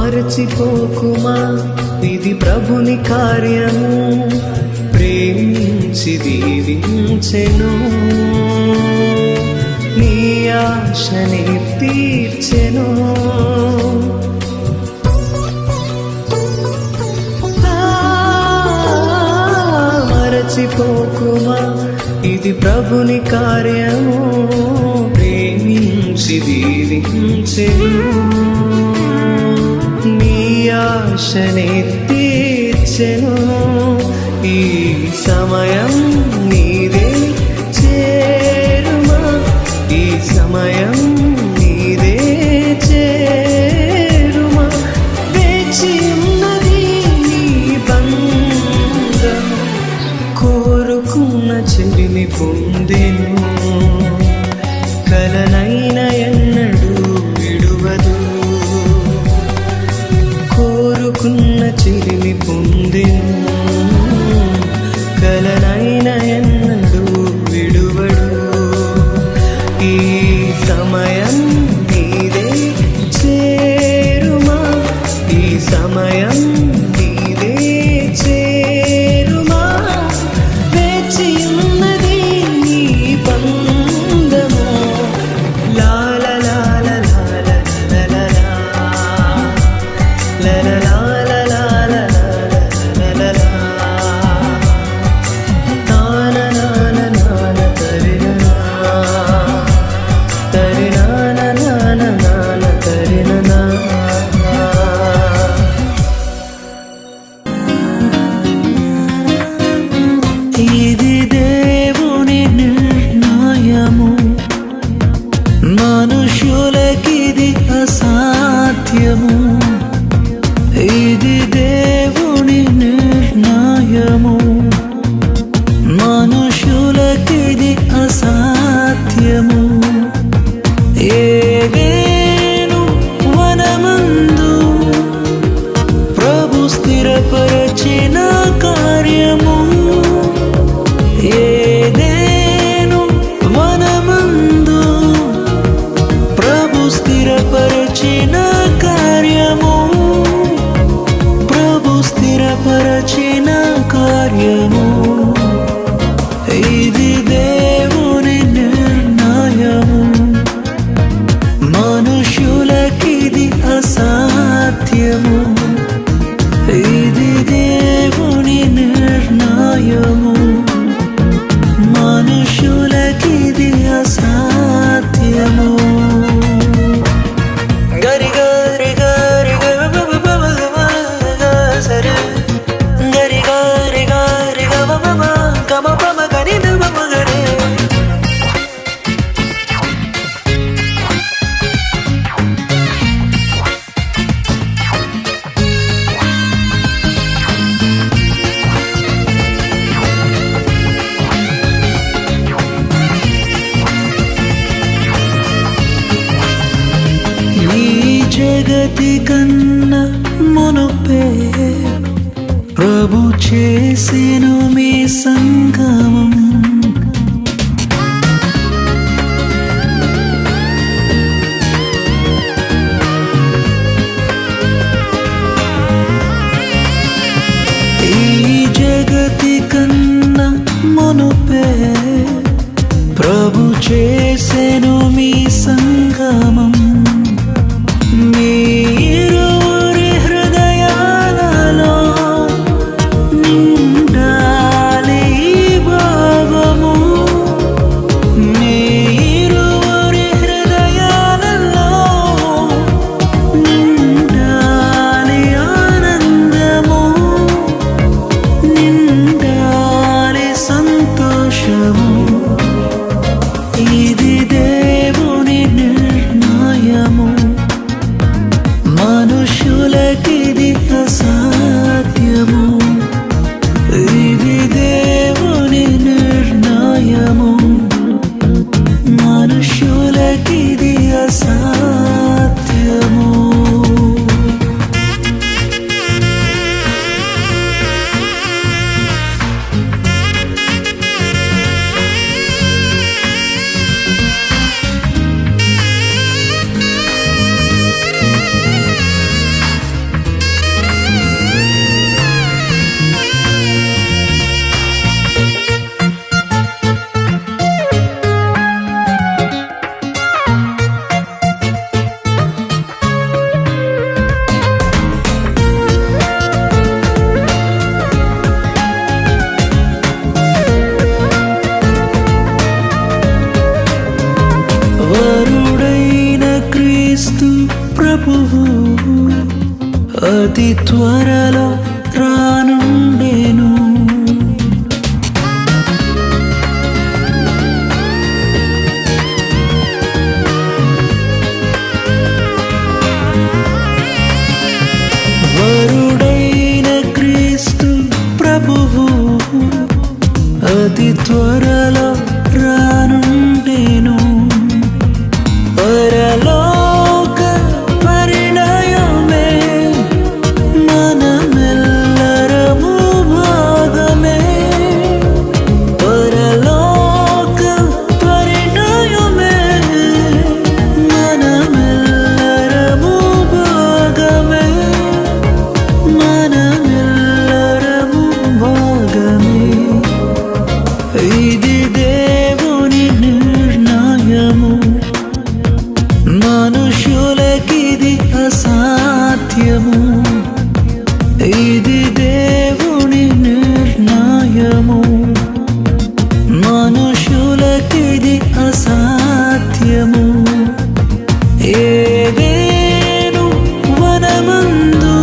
మరచిపోకుమా ఇది ప్రభుని కార్యము ప్రేమించి దీవించెను నీ ఆశని తీర్చెను మరచిపోకుమా ఇది ప్రభుని కార్యము ప్రేమించి దీవించెను నీ ఆశని తీర్చెను ఈ సమయం నీదే చేరుమా ఈ సమయం నీదే చేరుమా వేచి ఉన్నది నీ బంధం కోరుకున్న చెలిమి పొందెను కలనైన ఎన్నడు విడువదు కోరుకున్న చెలిమి పొందెను కలనైన ఎన్నడు విడువడు ఈ సమయం నీదే చేరుమా ఈ సమయం ఇది దేవుని నిర్ణయము, మనుషులకిది అసాధ్యము. ఇది దేవుని నిర్ణయము, మనుషులకిది అసాధ్యము. ఏదేను వనమందు ప్రభు స్థిరపరచిన కార్యము, ఏదేను వనమందు ప్రభు స్థిరపరచిన కార్యము, ప్రభు స్థిరపరచిన కార్యము. ఇది దేవుని నిర్ణయము, మనుషులకిది అసాధ్యము. ఇది దేవుని నిర్ణయము, మనుషులకిది అసాధ్యము. గరి గరి గరి సరే గరి గరి గరి గమ పమ గరి దమ గరే. ఈ జగతి కన్నా మునుపే ప్రభు చేసెను మీ సంగమం. ఈ జగతి కన్నా మునుపే ప్రభు చేసెను మీ సంగమం. మీరురి హృదయాలలో నిండాలి భావము, మీరురి హృదయాలలో నిండాలి ఆనందము, నిండాలి సంతోషము. ఇది దేవుని నిర్ణయము, మనుషులకిది అసాధ్యము. ఇది దేవుని నిర్ణయము, మనుషులకిది అసాధ్యము. వరుడైన క్రీస్తు ప్రభువు అతి త్వరలో రానుండెను. వరుడైన క్రీస్తు ప్రభువు అతి త్వరలో రానుండెను. పరలోక పరిణయమే మనమెల్లరము భాగమే. పరలోక పరిణయమే మనమెల్లరము భాగమే, మనమెల్లరము భాగమే. ఇది దేవుని నిర్ణయము, మనుషులకిది అసాధ్యము. ఇది దేవుని నిర్ణయము, మనుషులకిది అసాధ్యము. ఏదేను వనమందు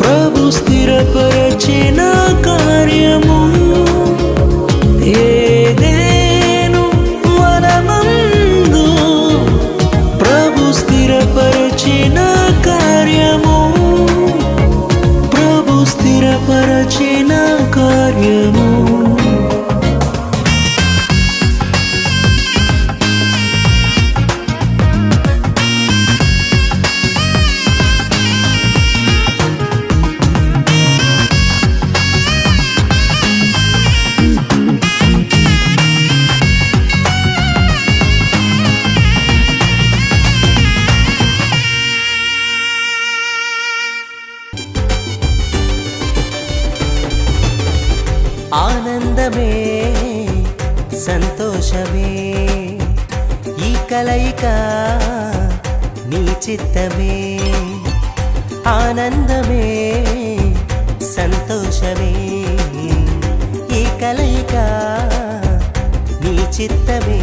ప్రభు స్థిరపరచిన కార్యము, ఆనందమే సంతోషమే ఈ కలయిక నీ చిత్తమే ఆనందమే సంతోషమే ఈ కలయిక నీ చిత్తమే